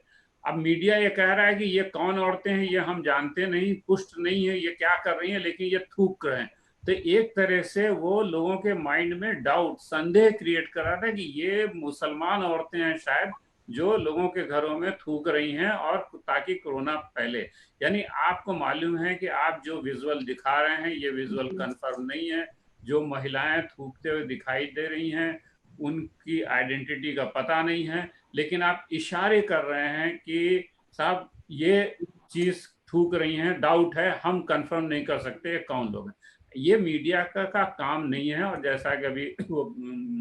अब मीडिया ये कह रहा है कि ये कौन औरतें हैं ये हम जानते नहीं, पुष्ट नहीं है ये क्या कर रही हैं, लेकिन ये थूक रहे हैं। तो एक तरह से वो लोगों के माइंड में डाउट, संदेह क्रिएट कर रहा था कि ये मुसलमान औरतें हैं शायद, जो लोगों के घरों में थूक रही हैं और ताकि कोरोना फैले। यानी आपको मालूम है कि आप जो विजुअल दिखा रहे हैं ये विजुअल कंफर्म नहीं है। जो महिलाएं थूकते हुए दिखाई दे रही हैं उनकी आइडेंटिटी का पता नहीं है, लेकिन आप इशारे कर रहे हैं कि साहब ये चीज थूक रही हैं, डाउट है, हम कंफर्म नहीं कर सकते कौन लोग हैं। ये मीडिया का काम नहीं है। और जैसा कि अभी वो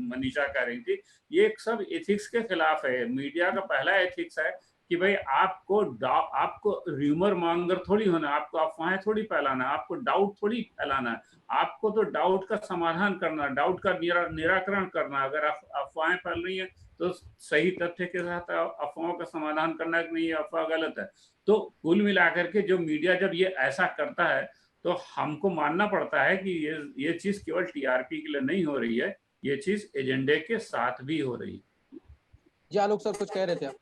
मनीषा कह रही थी, ये सब एथिक्स के खिलाफ है। मीडिया का पहला एथिक्स है कि भाई आपको र्यूमर मॉन्गर थोड़ी होना, आपको अफवाहें थोड़ी फैलाना, आपको डाउट थोड़ी फैलाना है। आपको तो डाउट का समाधान करना, डाउट का निराकरण करना। अगर अफवाहें फैल रही हैं तो सही तथ्य के साथ अफवाहों का समाधान करना कि नहीं ये अफवाह गलत है। तो कुल मिलाकर के जो मीडिया जब ये ऐसा करता है तो हमको मानना पड़ता है कि ये चीज केवल टीआरपी के लिए नहीं हो रही है, ये चीज एजेंडे के साथ भी हो रही है। जी आलोक सर, कुछ कह रहे थे आप?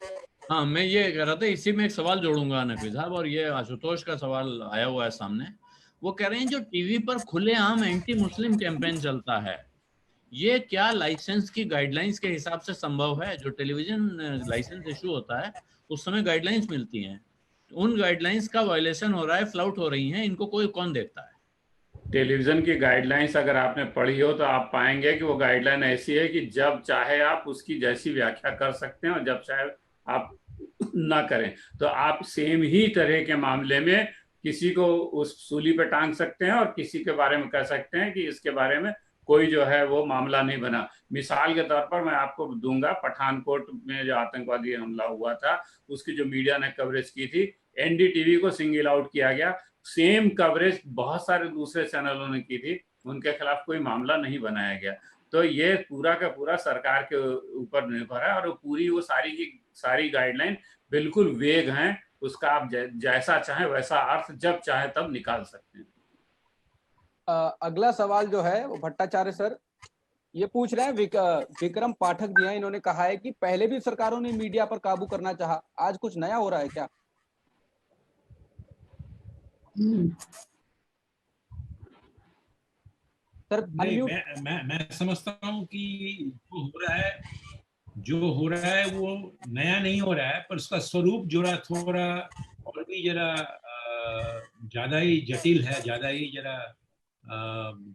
हाँ, मैं ये कह रहा था, इसी में एक सवाल जोड़ूंगा नकवी साहब, और ये आशुतोष का सवाल आया हुआ है सामने। वो कह रहे हैं जो टीवी पर खुलेआम एंटी मुस्लिम कैंपेन चलता है, ये क्या लाइसेंस की गाइडलाइंस के हिसाब से संभव है? जो टेलीविजन लाइसेंस इशू होता है उस समय गाइडलाइंस मिलती हैं, उन गाइडलाइंस का वायलेशन हो रहा है, फ्लाउट हो रही हैं, इनको कौन देखता है? टेलीविजन की गाइडलाइंस अगर आपने पढ़ी हो तो आप पाएंगे कि वो गाइडलाइन ऐसी है कि जब चाहे आप उसकी जैसी व्याख्या कर सकते हैं और जब चाहे आप ना करें। तो आप सेम ही तरह के मामले में किसी को उस सूली पे टांग सकते हैं और किसी के बारे में कह सकते हैं कि इसके बारे में कोई जो है वो मामला नहीं बना। मिसाल के तौर पर मैं आपको दूंगा, पठानकोट में जो आतंकवादी हमला हुआ था उसकी जो मीडिया ने कवरेज की थी, एनडीटीवी को सिंगल आउट किया गया। सेम कवरेज बहुत सारे दूसरे चैनलों ने की थी, उनके खिलाफ कोई मामला नहीं बनाया गया। तो ये पूरा का पूरा सरकार के ऊपर निर्भर है, और पूरी वो सारी की सारी गाइडलाइन बिल्कुल वेग हैं। उसका आप जैसा चाहें वैसा अर्थ जब चाहे तब निकाल सकते हैं। अगला सवाल जो है वो भट्टाचार्य सर ये पूछ रहे हैं, विक्रम पाठक जी हैं, इन्होंने कहा है कि पहले भी सरकारों ने मीडिया पर काबू करना चाहा, आज कुछ नया हो रहा है क्या? सर नहीं, मैं समझता हूँ कि जो हो रहा है वो नया नहीं हो रहा है, पर उसका स्वरूप जरा थोड़ा और भी जरा ज्यादा ही जटिल है, ज्यादा ही जरा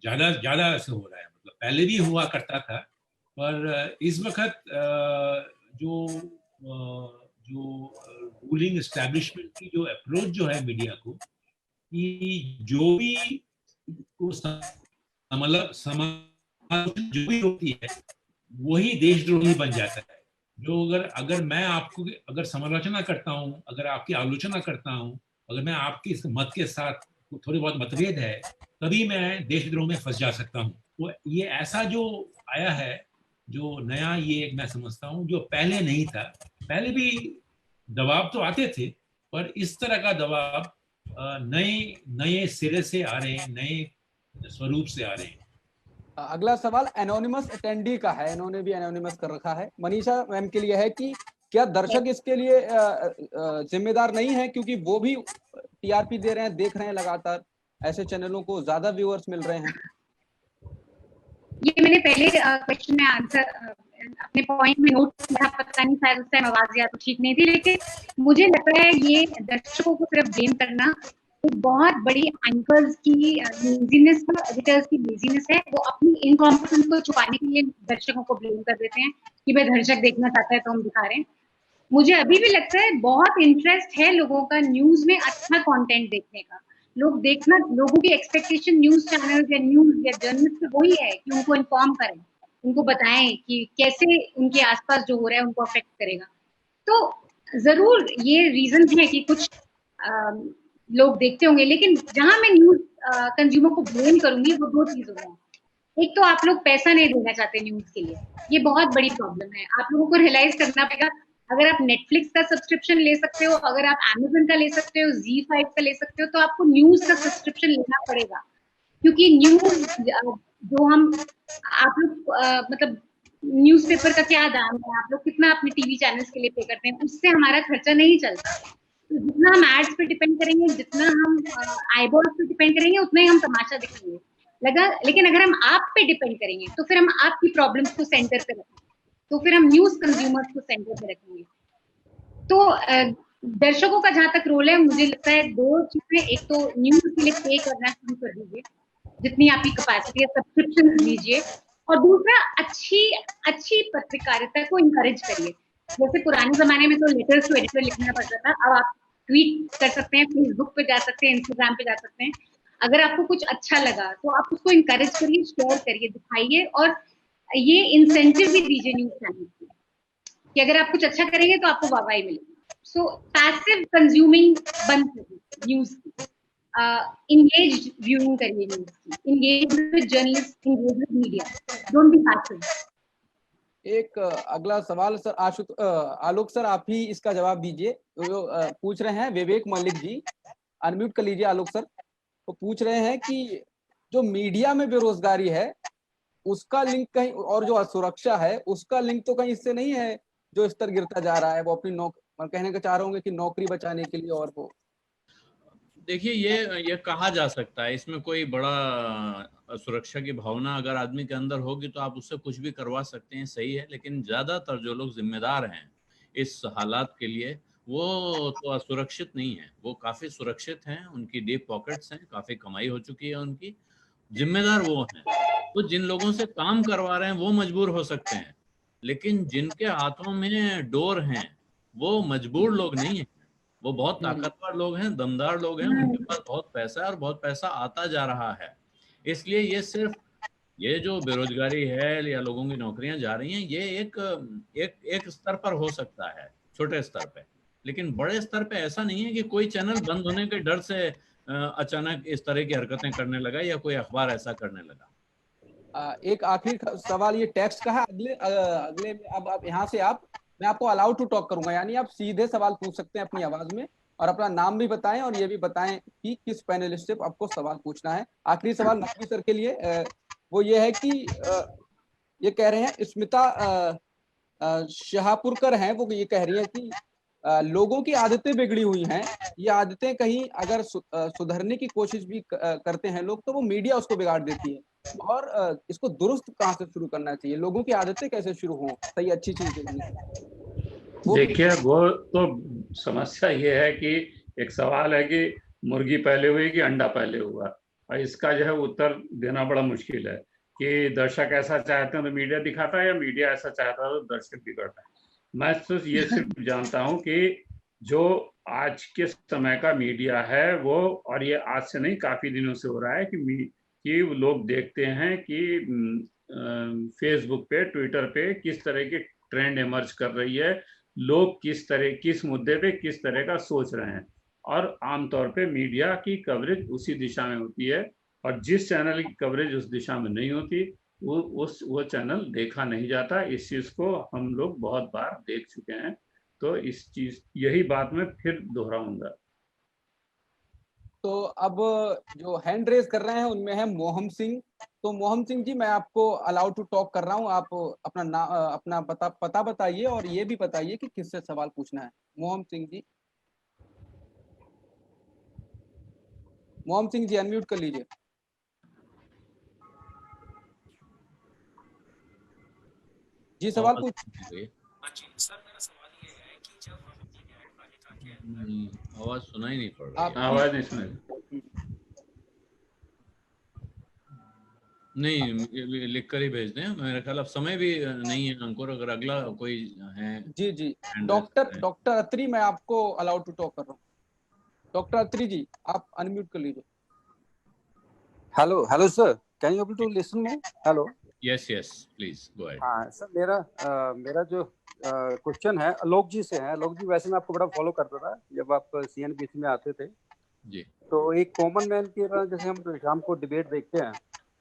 ज्यादा से हो रहा है। मतलब पहले भी हुआ करता था, पर इस वक्त जो रूलिंग एस्टैब्लिशमेंट की जो अप्रोच जो है मीडिया को, कि जो भी जो भी होती है वही देशद्रोही बन जाता है। जो अगर मैं आपको अगर समालोचना करता हूँ, अगर आपकी आलोचना करता हूँ, अगर मैं आपकी मत के साथ थोड़ी बहुत मतभेद है, तभी मैं देशद्रोह में फंस जा सकता हूँ। तो ये ऐसा जो आया है जो नया ये मैं समझता हूँ, जो पहले नहीं था। पहले भी दबाव तो आते थे, पर इस तरह का दबाव नए नए सिरे से आ रहे हैं, नए स्वरूप से आ रहे हैं। अगला सवाल एनोनिमस अटेंडी का है, इन्होंने भी एनोनिमस कर रखा है। मनीषा मैम के लिए है कि क्या दर्शक इसके लिए जिम्मेदार नहीं है, क्योंकि वो भी टीआरपी दे रहे हैं, देख रहे हैं लगातार, ऐसे चैनलों को ज्यादा व्यूअर्स मिल रहे हैं। ये मैंने पहले क्वेश्चन में आंसर अपने पॉइंट में नोट किया, पता नहीं शायद उस टाइम आवाज या तो ठीक नहीं थी, लेकिन मुझे लगता है ये दर्शकों को सिर्फ ब्लेम करना एक बहुत बड़ी एंकर्स की लेजीनेस है, एडिटर्स की लेजीनेस है। वो अपनी इनकॉम्पिटेंस को छुपाने के लिए दर्शकों को ब्लेम कर देते हैं कि भाई दर्शक देखना चाहता है तो हम दिखा रहे हैं। मुझे अभी भी लगता है बहुत इंटरेस्ट है लोगों का न्यूज में अच्छा कंटेंट देखने का। लोग देखना, लोगों की एक्सपेक्टेशन न्यूज चैनल या न्यूज या जर्नलिस्ट से वही है कि उनको इन्फॉर्म करें, उनको बताएं कि कैसे उनके आसपास जो हो रहा है उनको अफेक्ट करेगा। तो जरूर ये रीजन है कि कुछ लोग देखते होंगे, लेकिन जहां मैं न्यूज कंज्यूमर को ब्लेम करूंगी वो दो चीजों में। एक तो आप लोग पैसा नहीं देना चाहते न्यूज के लिए, ये बहुत बड़ी प्रॉब्लम है। आप लोगों को रियलाइज करना पड़ेगा, अगर आप नेटफ्लिक्स का सब्सक्रिप्शन ले सकते हो, अगर आप अमेज़न का ले सकते हो, ZEE5 का ले सकते हो, तो आपको न्यूज का सब्सक्रिप्शन लेना पड़ेगा। क्योंकि न्यूज जो हम आप लोग मतलब न्यूज़पेपर का क्या दाम है, आप लोग कितना अपने टीवी चैनल्स के लिए पे करते हैं, उससे हमारा खर्चा नहीं चलता। तो जितना हम एड्स पे डिपेंड करेंगे, जितना हम आईबॉल्स पे डिपेंड करेंगे, उतना ही हम तमाशा दिखाएंगे लगा। लेकिन अगर हम आप पे डिपेंड करेंगे तो फिर हम आपकी प्रॉब्लम्स को सेंटर पे रखेंगे, तो फिर हम न्यूज कंज्यूमर्स को सेंटर पे रखेंगे। तो दर्शकों का जहां तक रोल है, मुझे लगता है दो चीजें। एक तो न्यूज के लिए पे करना शुरू कर दीजिए, जितनी आपकी कैपेसिटी है सब्सक्रिप्शन लीजिए, और दूसरा अच्छी पत्रकारिता को इनकरेज करिए। जैसे पुराने जमाने में तो लेटर्स टू एडिटर लिखना पड़ता था, अब आप ट्वीट कर सकते हैं, फेसबुक पे जा सकते हैं, इंस्टाग्राम पे जा सकते हैं। अगर आपको कुछ अच्छा लगा तो आप उसको इनकरेज करिए, शेयर करिए, दिखाइए, और ये इंसेंटिव भी दीजिए न्यूज चैनल को कि अगर आप कुछ अच्छा करेंगे तो आपको वाहवाही मिलेगी। सो पैसिव कंज्यूमिंग बंद करिए न्यूज की, engaged viewing करिए न्यूज की, engage with journalists, engage with media, don't be passive। एक अगला सवाल सर आलोक सर, आप ही इसका जवाब दीजिए। तो पूछ रहे हैं विवेक मलिक जी, अनम्यूट कर लीजिए आलोक सर। तो पूछ रहे हैं कि जो मीडिया में बेरोजगारी है उसका लिंक कहीं, और जो असुरक्षा है उसका लिंक तो कहीं इससे नहीं है जो स्तर गिरता जा रहा है, वो अपनी कहने का चाह रहे होंगे कि नौकरी बचाने के लिए, और वो देखिए ये कहा जा सकता है, इसमें कोई बड़ा सुरक्षा की भावना अगर आदमी के अंदर होगी तो आप उससे कुछ भी करवा सकते हैं, सही है। लेकिन ज्यादातर जो लोग जिम्मेदार हैं इस हालात के लिए, वो तो असुरक्षित नहीं है, वो काफी सुरक्षित हैं, उनकी डीप पॉकेट्स हैं, काफी कमाई हो चुकी है उनकी। जिम्मेदार वो हैं। तो जिन लोगों से काम करवा रहे हैं वो मजबूर हो सकते हैं, लेकिन जिनके हाथों में डोर हैं वो मजबूर लोग नहीं है, वो बहुत ताकतवर लोग हैं, दमदार लोग हैं, उनके पास बहुत पैसा है और बहुत पैसा आता जा रहा है। इसलिए ये सिर्फ ये जो बेरोजगारी है या लोगों की नौकरियां जा रही हैं, ये एक स्तर पर हो सकता है, छोटे स्तर पे। लेकिन बड़े स्तर पे ऐसा नहीं है कि कोई चैनल बंद होने के डर से अचानक इस तरह की हरकतें करने लगा या कोई अखबार ऐसा करने लगा। एक आखिरी सवाल ये टेक्स्ट का है। अगले में अब यहाँ से मैं आपको अलाउड टू टॉक करूंगा, यानी आप सीधे सवाल पूछ सकते हैं अपनी आवाज में, और अपना नाम भी बताएं और ये भी बताएं कि किस पैनलिस्ट से आपको सवाल पूछना है। आखिरी सवाल नकवी सर के लिए वो ये है कि ये कह रहे हैं, स्मिता शाहपुरकर हैं, वो ये कह रही है कि लोगों की आदतें बिगड़ी हुई हैं, ये आदतें कहीं अगर सुधरने की कोशिश भी करते हैं लोग तो वो मीडिया उसको बिगाड़ देती है, और इसको दुरुस्त कहाँ से शुरू करना चाहिए, लोगों की आदतें कैसे शुरू हों सही अच्छी चीज देखिए, वो तो समस्या ये है कि एक सवाल है कि मुर्गी पहले हुई कि अंडा पहले हुआ, और इसका जो है उत्तर देना बड़ा मुश्किल है कि दर्शक ऐसा चाहते हैं तो मीडिया दिखाता है, या मीडिया ऐसा चाहता है तो दर्शक बिगड़ता है। मैं तो ये सिर्फ जानता हूं कि जो आज के समय का मीडिया है वो, और ये आज से नहीं काफी दिनों से हो रहा है कि लोग देखते हैं कि फेसबुक पे, ट्विटर पे किस तरह की ट्रेंड इमर्ज कर रही है, लोग किस मुद्दे पे किस तरह का सोच रहे हैं, और आमतौर पे मीडिया की कवरेज उसी दिशा में होती है, और जिस चैनल की कवरेज उस दिशा में नहीं होती वो चैनल देखा नहीं जाता। इस चीज को हम लोग बहुत बार देख चुके हैं, तो यही बात मैं फिर दोहराऊंगा। तो अब जो हैंड रेज कर रहे हैं उनमें है मोहन सिंह। तो मोहन सिंह जी, मैं आपको अलाउ टू टॉक कर रहा हूं। आप अपना पता बताइए और ये भी बताइए कि किससे सवाल पूछना है। मोहन सिंह जी, मोहन सिंह जी अनम्यूट कर लीजिए। जी सवाल पूछ। सर मेरा सवाल ये है कि जब हम आवाज सुनाई नहीं पड़ रही। आवाज नहीं सुनाई। नहीं, लिख कर ही भेज दें। मेरा ख्याल अब समय भी नहीं है अंकुर, अगर अगला कोई है। जी जी, डॉक्टर अत्री, मैं आपको अलाउ टू टॉक कर रहा हूँ। डॉक्टर अत्री जी, आप अनम्यूट कर लीजिए। Hello sir, can you able to listen me? Hello. Yes please go ahead. हाँ सर, मेरा जो क्वेश्चन है आलोक जी से है। आलोक जी, वैसे मैं आपको बड़ा फॉलो करता था जब आप CNBC में आते थे जी। तो एक कॉमन मैन की तरह जैसे हम शाम को डिबेट देखते हैं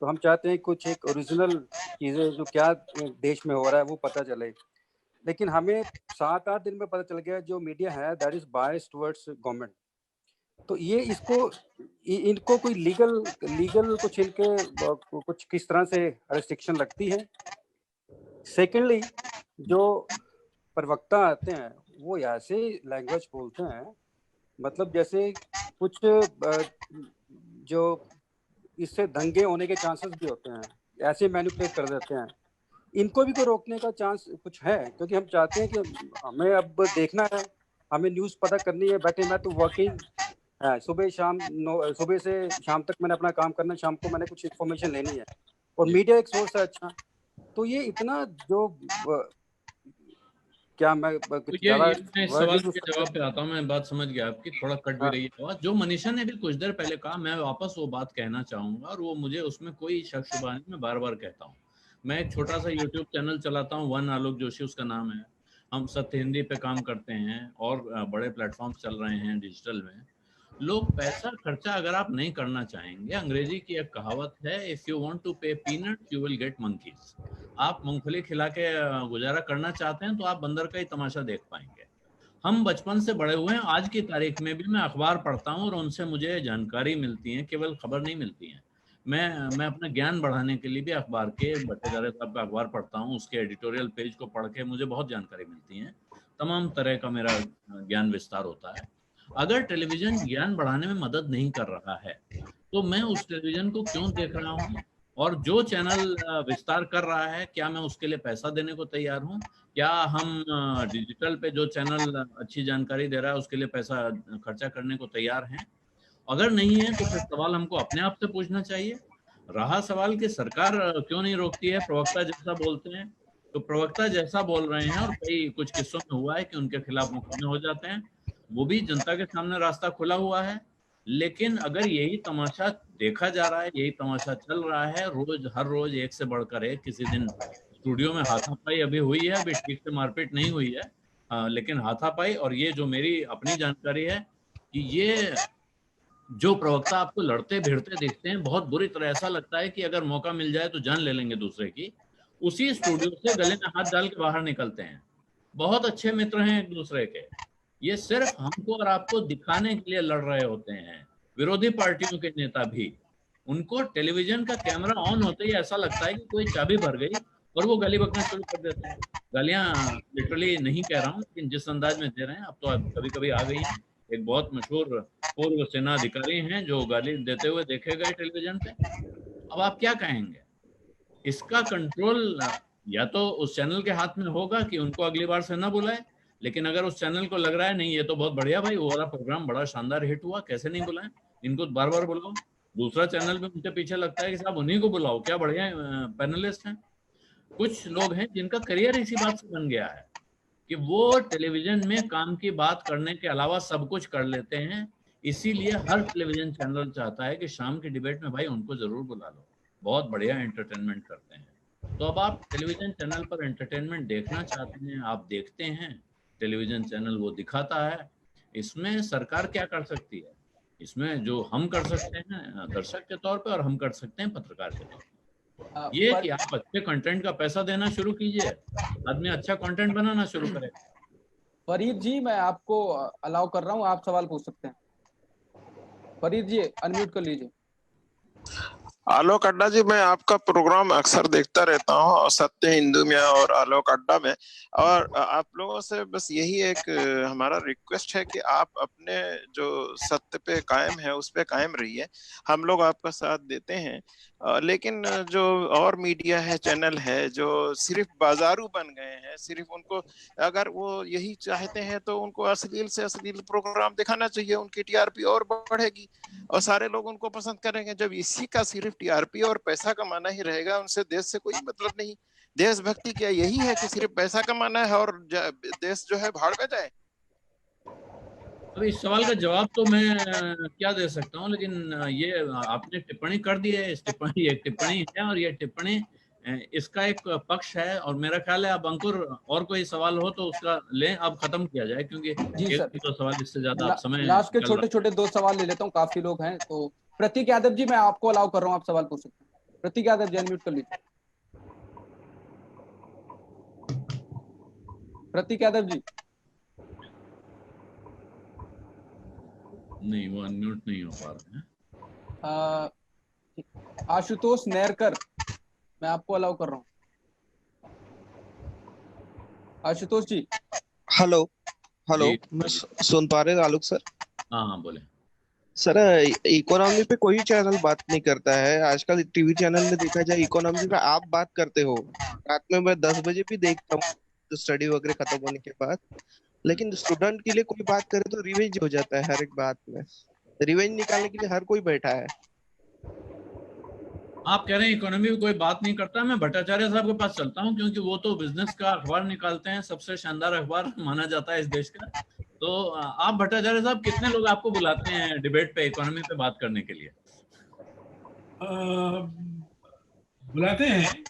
तो हम चाहते हैं कुछ एक ओरिजिनल चीजें जो क्या देश में हो रहा है वो पता चले। लेकिन हमें 7-8 दिन में पता चल गया जो मीडिया है that is biased towards government. तो ये इनको कोई लीगल कुछ इनके कुछ किस तरह से रेस्ट्रिक्शन लगती है? सेकेंडली, जो प्रवक्ता आते हैं वो ऐसे लैंग्वेज बोलते हैं, मतलब जैसे कुछ जो इससे दंगे होने के चांसेस भी होते हैं, ऐसे मैनिपुलेट कर देते हैं। इनको भी कोई रोकने का चांस कुछ है? क्योंकि हम चाहते हैं कि हमें अब देखना है, हमें न्यूज़ पता करनी है। बैठे मैं तो वर्किंग सुबह सुबह से शाम तक मैंने अपना काम करना, शाम को मैंने कुछ इन्फॉर्मेशन लेनी है और मीडिया एक सोर्स है। अच्छा, तो ये इतना जो क्या मैं सवाल के जवाब पे आता हूँ। मैं बात समझ गया आपकी, थोड़ा कट भी रही है आवाज। जो मनीषा ने भी कुछ देर पहले कहा, मैं वापस वो बात कहना चाहूंगा और वो मुझे उसमें कोई शक शुबा नहीं, मैं बार बार कहता हूँ। मैं एक छोटा सा YouTube चैनल चलाता हूँ, वन आलोक जोशी उसका नाम है। हम सत्य हिंदी पे काम करते हैं और बड़े प्लेटफॉर्म चल रहे हैं डिजिटल में। लोग पैसा खर्चा अगर आप नहीं करना चाहेंगे, अंग्रेजी की एक कहावत है, इफ यू वांट टू पे peanuts you will get monkeys. आप मूंगफली खिला के गुजारा करना चाहते हैं तो आप बंदर का ही तमाशा देख पाएंगे। हम बचपन से बड़े हुए हैं, आज की तारीख में भी मैं अखबार पढ़ता हूँ और उनसे मुझे जानकारी मिलती है, केवल खबर नहीं मिलती है। मैं अपना ज्ञान बढ़ाने के लिए भी अखबार के बटेदारे साहब का अखबार पढ़ता हूँ, उसके एडिटोरियल पेज को पढ़ के मुझे बहुत जानकारी मिलती है, तमाम तरह का मेरा ज्ञान विस्तार होता है। अगर टेलीविजन ज्ञान बढ़ाने में मदद नहीं कर रहा है तो मैं उस टेलीविजन को क्यों देख रहा हूँ? और जो चैनल विस्तार कर रहा है, क्या मैं उसके लिए पैसा देने को तैयार हूँ? क्या हम डिजिटल पे जो चैनल अच्छी जानकारी दे रहा है उसके लिए पैसा खर्चा करने को तैयार हैं? अगर नहीं है तो फिर सवाल हमको अपने आप से पूछना चाहिए। रहा सवाल कि सरकार क्यों नहीं रोकती है, प्रवक्ता जैसा बोलते हैं, तो प्रवक्ता जैसा बोल रहे हैं और कई कुछ किस्सों में हुआ है कि उनके खिलाफ मुकदमे हो जाते हैं, वो भी जनता के सामने रास्ता खुला हुआ है। लेकिन अगर यही तमाशा देखा जा रहा है, यही तमाशा चल रहा है, हर रोज एक से बढ़कर एक, किसी दिन स्टूडियो में हाथापाई अभी हुई है, अभी ठीक से मारपीट नहीं हुई है, लेकिन हाथापाई। और ये जो मेरी अपनी जानकारी है कि ये जो प्रवक्ता आपको लड़ते भिड़ते देखते हैं, बहुत बुरी तरह ऐसा लगता है कि अगर मौका मिल जाए तो जान ले लेंगे दूसरे की, उसी स्टूडियो से गले में हाथ डाल के बाहर निकलते हैं। बहुत अच्छे मित्र हैं एक दूसरे के, ये सिर्फ हमको और आपको दिखाने के लिए लड़ रहे होते हैं। विरोधी पार्टियों के नेता भी, उनको टेलीविजन का कैमरा ऑन होते ही ऐसा लगता है कि कोई चाबी भर गई और वो गाली बकना शुरू कर देते हैं। गालियां लिटरली नहीं कह रहा हूँ, लेकिन जिस अंदाज में दे रहे हैं, अब तो कभी कभी आ गई है। एक बहुत मशहूर पूर्व सेना अधिकारी हैं जो गाली देते हुए देखे गए टेलीविजन पे। अब आप क्या कहेंगे? इसका कंट्रोल या तो उस चैनल के हाथ में होगा कि उनको अगली बार से ना बुलाए, लेकिन अगर उस चैनल को लग रहा है नहीं ये तो बहुत बढ़िया भाई, वो वाला प्रोग्राम बड़ा शानदार हिट हुआ, कैसे नहीं बुलाएं, इनको बार बार बुलाओ। दूसरा चैनल भी उनके पीछे लगता है कि साहब उन्हीं को बुलाओ, क्या बढ़िया पैनलिस्ट हैं। कुछ लोग हैं जिनका करियर इसी बात से बन गया है कि वो टेलीविजन में काम की बात करने के अलावा सब कुछ कर लेते हैं। इसीलिए हर टेलीविजन चैनल चाहता है कि शाम की डिबेट में भाई उनको जरूर बुला लो, बहुत बढ़िया एंटरटेनमेंट करते हैं। तो अब आप टेलीविजन चैनल पर एंटरटेनमेंट देखना चाहते हैं, आप देखते हैं, टेलीविजन चैनल वो दिखाता है। इसमें सरकार क्या कर सकती है? इसमें जो हम कर सकते हैं दर्शक के तौर पे और हम कर सकते हैं पत्रकार के तौर पे। ये कि आप अच्छे कंटेंट का पैसा देना शुरू कीजिए, आदमी अच्छा कंटेंट बनाना शुरू करे। फरीद जी, मैं आपको अलाउ कर रहा हूँ, आप सवाल पूछ सकते हैं। फरीद जी अनम्यूट कर लीजिए। आलोक अड्डा जी, मैं आपका प्रोग्राम अक्सर देखता रहता हूँ, और सत्य हिंदू में और आलोक अड्डा में, और आप लोगों से बस यही एक हमारा रिक्वेस्ट है कि आप अपने जो सत्य पे कायम है उस पे कायम रहिए। हम लोग आपका साथ देते हैं, लेकिन जो और मीडिया है, चैनल है, जो सिर्फ बाजारू बन गए हैं, सिर्फ उनको अगर वो यही चाहते हैं तो उनको अश्लील से अश्लील प्रोग्राम दिखाना चाहिए, उनकी टीआरपी और बढ़ेगी और सारे लोग उनको पसंद करेंगे। जब इसी का सिर्फ टीआरपी और पैसा कमाना ही रहेगा, उनसे देश से कोई मतलब नहीं। देशभक्ति क्या यही है कि सिर्फ पैसा कमाना है और देश जो है भाड़ में जाए? अब इस सवाल का जवाब तो मैं क्या दे सकता हूँ, लेकिन ये आपने टिप्पणी कर दी है, इस टिप्पणी एक टिप्पणी है और ये टिप्पणी इसका एक पक्ष है। और मेरा ख्याल है अब अंकुर और कोई सवाल हो तो उसका लें, अब खत्म किया जाए, क्योंकि जी सर, तो सवाल इससे ज्यादा आप समय लास्ट के छोटे छोटे 2 सवाल ले लेता हूँ, काफी लोग हैं। तो प्रतीक यादव जी, मैं आपको अलाउ कर रहा हूँ, आप सवाल पूछ सकते हैं। प्रतीक यादव जी अनम्यूट कर लीजिए। प्रतीक यादव जी नहीं, वो अनम्यूट नहीं हो पा रहे हैं। आशुतोष नेरकर, मैं आपको अलाउ कर रहा हूँ। आशुतोष जी। हेलो हेलो, मैं सुन पा रहे आलोक सर? हाँ बोले सर। इकोनॉमी पे कोई चैनल बात नहीं करता है आजकल। टीवी चैनल में देखा जाए इकोनॉमी पे आप बात करते हो, रात में मैं 10 बजे भी देखता हूँ स्टडी वगैरह खत्म होने के बाद, लेकिन स्टूडेंट के लिए कोई बात करे तो रिवेंज हो जाता है। हर एक बात में रिवेंज निकालने के लिए हर कोई बैठा है। आप कह रहे हैं इकोनॉमी में कोई बात नहीं करता। मैं भट्टाचार्य साहब के पास चलता हूँ, क्योंकि वो तो बिजनेस का अखबार निकालते हैं, सबसे शानदार अखबार माना जाता है इस देश का। तो आप भट्टाचार्य साहब, कितने लोग आपको बुलाते हैं डिबेट पे, इकोनॉमी पे बात करने के लिए? बुलाते हैं,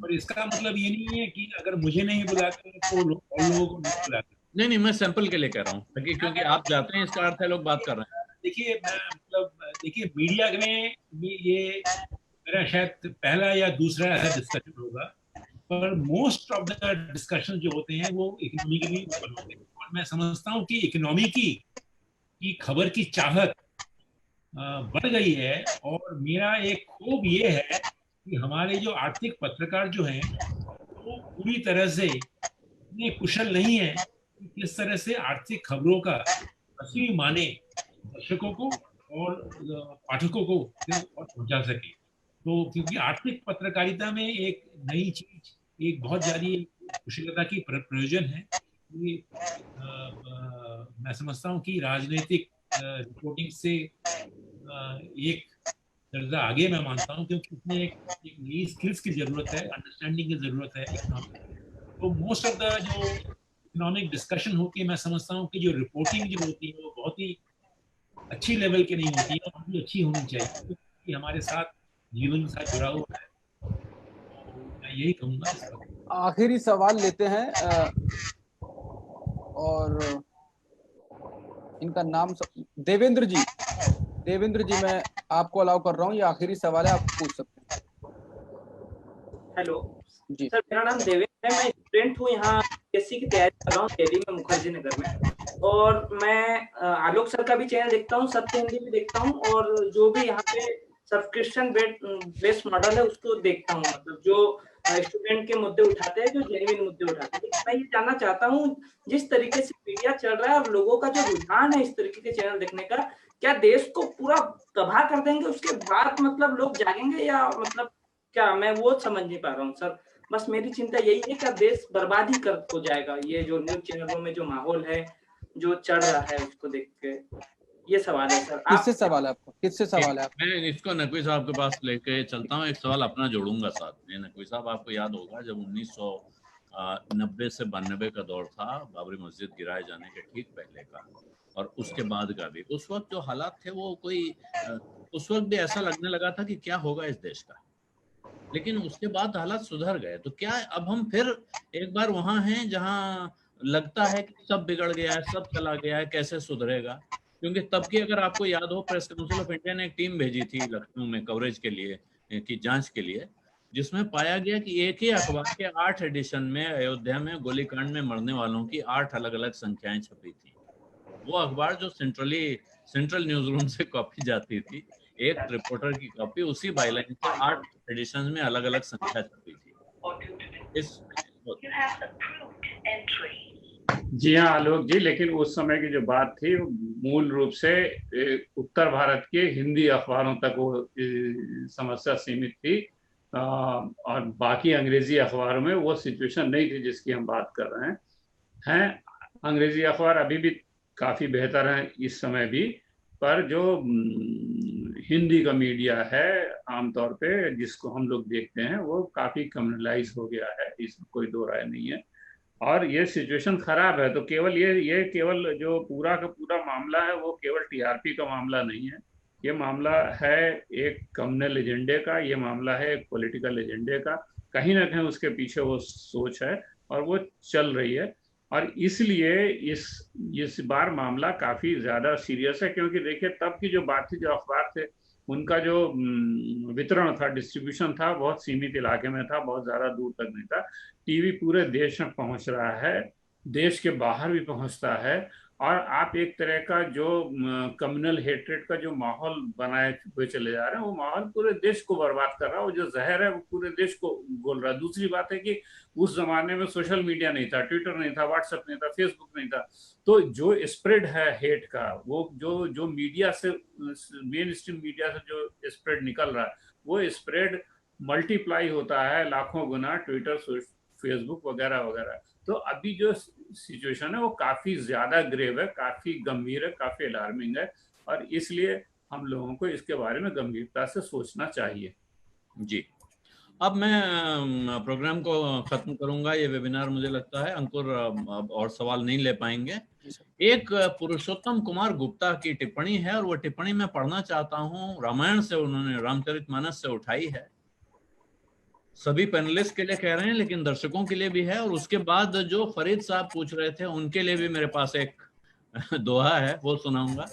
पर इसका मतलब ये नहीं है कि अगर मुझे नहीं बुलाते तो लोगों को नहीं बुलाते। नहीं, मैं सैंपल के लिए कह रहा हूँ, क्योंकि आप जाते हैं इसका अर्थ है लोग बात कर रहे हैं। देखिए, देखिए मीडिया में ये मेरा शायद पहला या दूसरा ऐसा डिस्कशन होगा, पर मोस्ट ऑफ द डिस्कशन जो होते हैं वो इकोनॉमी के लिए होते हैं। और मैं समझता हूँ कि इकोनॉमी की खबर की चाहत बढ़ गई है, और मेरा एक खूब ये है कि हमारे जो आर्थिक पत्रकार जो हैं वो पूरी तरह से इतने कुशल नहीं है कि किस तरह से आर्थिक खबरों का असली माने दर्शकों को और पाठकों को पहुंचा सके। तो क्योंकि आर्थिक पत्रकारिता में एक नई चीज, एक बहुत ज्यादा कुशलता की प्रयोजन है। मैं समझता हूँ कि राजनीतिक रिपोर्टिंग से एक दर्जा आगे मैं मानता हूँ, क्योंकि उसमें एक नई स्किल्स की जरूरत है, अंडरस्टैंडिंग की जरूरत है इकोनॉमिक। तो मोस्ट ऑफ द जो इकोनॉमिक डिस्कशन होती है, मैं समझता हूँ कि जो रिपोर्टिंग जो होती है वो बहुत ही अच्छी लेवल की नहीं होती है, बहुत ही अच्छी होनी चाहिए, क्योंकि हमारे साथ जीवन के साथ जुड़ा हुआ है। तो मैं यही कहूँगा। आखिरी सवाल लेते हैं, और इनका नाम देवेंद्र जी। देवेंद्र जी, मैं आपको अलाउ कर रहा हूँ, ये आखिरी सवाल है, आप पूछ सकते हैं। हेलो जी सर, मेरा नाम देवेंद्र है, मैं स्टूडेंट हूँ, यहाँ यूपीएससी की तैयारी कर रहा हूँ दिल्ली में, मुखर्जी नगर में। और मैं आलोक सर का भी चैनल देखता हूँ, सत्य हिंदी भी देखता हूँ, और जो भी यहाँ पे सब्सक्रिप्शन बेस्ड मॉडल है उसको देखता हूँ। मतलब जो स्टूडेंट के मुद्दे उठाते हैं, जो जेन्युइन मुद्दे उठाते हैं। मैं ये जानना चाहता हूँ, जिस तरीके से मीडिया चल रहा है और लोगों का जो रुझान है इस तरीके के चैनल देखने का, क्या देश को पूरा तबाह कर देंगे उसके बाद मतलब लोग जागेंगे, या मतलब क्या, मैं वो समझ नहीं पा रहा हूँ सर। बस मेरी चिंता यही है कि देश बर्बाद ही कर हो जाएगा ये जो न्यूज चैनलों में जो माहौल है जो चल रहा है उसको देख के। ये सवाल है सर। किससे सवाल है आपको? किससे सवाल है आपको? मैं इसको नकवी साहब के पास लेके चलता हूँ, एक सवाल अपना जोड़ूंगा साथ में। नकवी साहब, आपको याद होगा जब 1990 से 92 का दौर था, बाबरी मस्जिद गिराए जाने के ठीक पहले का और उसके बाद का भी, उस वक्त जो हालात थे वो उस वक्त भी ऐसा लगने लगा था कि क्या होगा इस देश का, लेकिन उसके बाद हालात सुधर गए। तो क्या अब हम फिर एक बार वहां हैं जहां लगता है कि सब बिगड़ गया है, सब चला गया है, कैसे सुधरेगा? क्योंकि तब की अगर आपको याद हो, प्रेस काउंसिल ऑफ इंडिया ने एक टीम भेजी थी लखनऊ में कवरेज के लिए, की जांच के लिए, जिसमें पाया गया कि एक ही अखबार के 8 एडिशन में अयोध्या में गोलीकांड में मरने वालों की 8 अलग अलग संख्याएं छपी थी। वो अखबार जो सेंट्रल न्यूज रूम से कॉपी जाती थी, एक रिपोर्टर की कॉपी उसी बाइलाइन से 8 एडिशन में अलग अलग संख्या छपी थी। जी हाँ आलोक जी, लेकिन उस समय की जो बात थी मूल रूप से उत्तर भारत के हिंदी अखबारों तक वो समस्या सीमित थी, और बाकी अंग्रेजी अखबारों में वो सिचुएशन नहीं थी जिसकी हम बात कर रहे हैं। अंग्रेजी अखबार अभी भी काफ़ी बेहतर हैं इस समय भी, पर जो हिंदी का मीडिया है आमतौर पे जिसको हम लोग देखते हैं वो काफ़ी कम्युनलाइज हो गया है, इसमें कोई दो राय नहीं है। और ये सिचुएशन खराब है, तो केवल ये केवल जो पूरा का पूरा मामला है वो केवल टीआरपी का मामला नहीं है, ये मामला है एक कम्युनल एजेंडे का, ये मामला है एक पॉलिटिकल एजेंडे का। कहीं ना कहीं उसके पीछे वो सोच है और वो चल रही है, और इसलिए इस बार मामला काफ़ी ज़्यादा सीरियस है। क्योंकि देखिए तब की जो बात थी, जो अखबार थे उनका जो वितरण था, डिस्ट्रीब्यूशन था, बहुत सीमित इलाके में था, बहुत ज़्यादा दूर तक नहीं था। टीवी पूरे देश में पहुंच रहा है, देश के बाहर भी पहुंचता है, और आप एक तरह का जो कम्युनल हेट्रेड का जो माहौल बनाए हुए चले जा रहे हैं, वो माहौल पूरे देश को बर्बाद कर रहा है। वो जो जहर है वो पूरे देश को गोल रहा है। दूसरी बात है कि उस जमाने में सोशल मीडिया नहीं था, ट्विटर नहीं था, व्हाट्सएप नहीं था, फेसबुक नहीं था, तो जो स्प्रेड है हेट का, वो जो मीडिया से, मेन स्ट्रीम मीडिया से जो स्प्रेड निकल रहा है, वो स्प्रेड मल्टीप्लाई होता है लाखों गुना ट्विटर, फेसबुक वगैरह वगैरह। तो अभी जो सिचुएशन है वो काफ़ी ज़्यादा ग्रेव है, काफ़ी गंभीर है, काफ़ी अलार्मिंग है, और इसलिए हम लोगों को इसके बारे में गंभीरता से सोचना चाहिए। जी, अब मैं प्रोग्राम को ख़त्म करूंगा, ये वेबिनार मुझे लगता है अंकुर और सवाल नहीं ले पाएंगे। एक पुरुषोत्तम कुमार गुप्ता की टिप्पणी है, और वो टिप्पणी मैं पढ़ना चाहता हूँ, रामायण से उन्होंने, रामचरितमानस से उठाई है। सभी पैनलिस्ट के लिए कह रहे हैं लेकिन दर्शकों के लिए भी है, और उसके बाद जो फरीद साहब पूछ रहे थे उनके लिए भी मेरे पास एक दोहा है, वो सुनाऊंगा।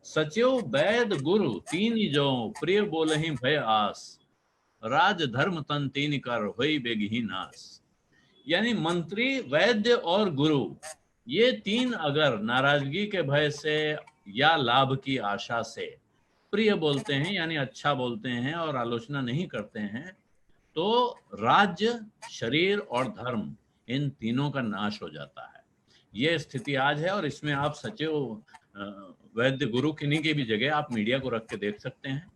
सचिव वैद गुरु तीन जो प्रिय बोलहि भय आस, राज धर्म तन तीन कर होई बेगही नास। यानी मंत्री, वैद्य और गुरु, ये तीन अगर नाराजगी के भय से या लाभ की आशा से प्रिय बोलते हैं, यानी अच्छा बोलते हैं और आलोचना नहीं करते हैं, तो राज्य, शरीर और धर्म, इन तीनों का नाश हो जाता है। ये स्थिति आज है, और इसमें आप सचिव, वैद्य, गुरु किन्हीं की भी जगह आप मीडिया को रख के देख सकते हैं।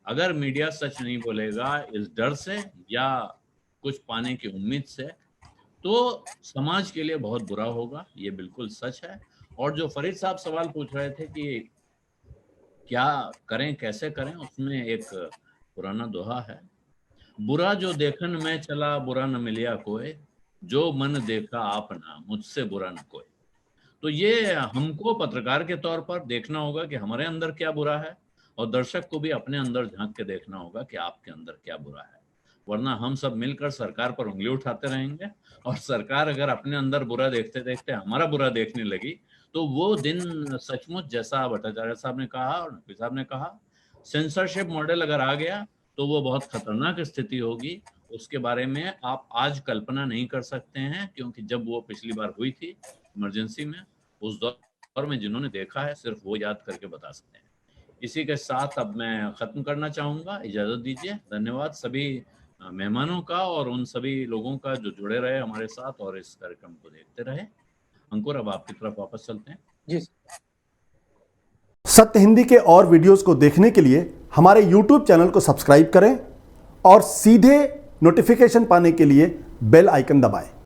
अगर मीडिया सच नहीं बोलेगा इस डर से या कुछ पाने की उम्मीद से, तो समाज के लिए बहुत बुरा होगा, ये बिल्कुल सच है। और जो फरीद साहब सवाल पूछ रहे थे कि क्या करें, कैसे करें, उसमें एक पुराना दोहा है, बुरा जो देखन में चला बुरा न मिलिया कोई, जो मन देखा आपना मुझसे बुरा न कोई। तो ये हमको पत्रकार के तौर पर देखना होगा कि हमारे अंदर क्या बुरा है, और दर्शक को भी अपने अंदर झांक के देखना होगा कि आपके अंदर क्या बुरा है। वरना हम सब मिलकर सरकार पर उंगली उठाते रहेंगे, और सरकार अगर अपने अंदर बुरा देखते देखते हमारा बुरा देखने लगी, तो वो दिन सचमुच, जैसा भट्टाचार्य साहब ने कहा और नकवी साहब ने कहा, सेंसरशिप मॉडल अगर आ गया तो वो बहुत खतरनाक स्थिति होगी। उसके बारे में आप आज कल्पना नहीं कर सकते हैं, क्योंकि जब वो पिछली बार हुई थी इमरजेंसी में, उस दौर में जिन्होंने देखा है सिर्फ वो याद करके बता सकते हैं। इसी के साथ अब मैं खत्म करना चाहूंगा, इजाजत दीजिए। धन्यवाद सभी मेहमानों का और उन सभी लोगों का जो जुड़े रहे हमारे साथ और इस कार्यक्रम को देखते रहे। अंकुर, अब आपकी तरफ वापस चलते हैं। जी, सत्य हिंदी के और वीडियोस को देखने के लिए हमारे YouTube चैनल को सब्सक्राइब करें और सीधे नोटिफिकेशन पाने के लिए बेल आइकन दबाएं।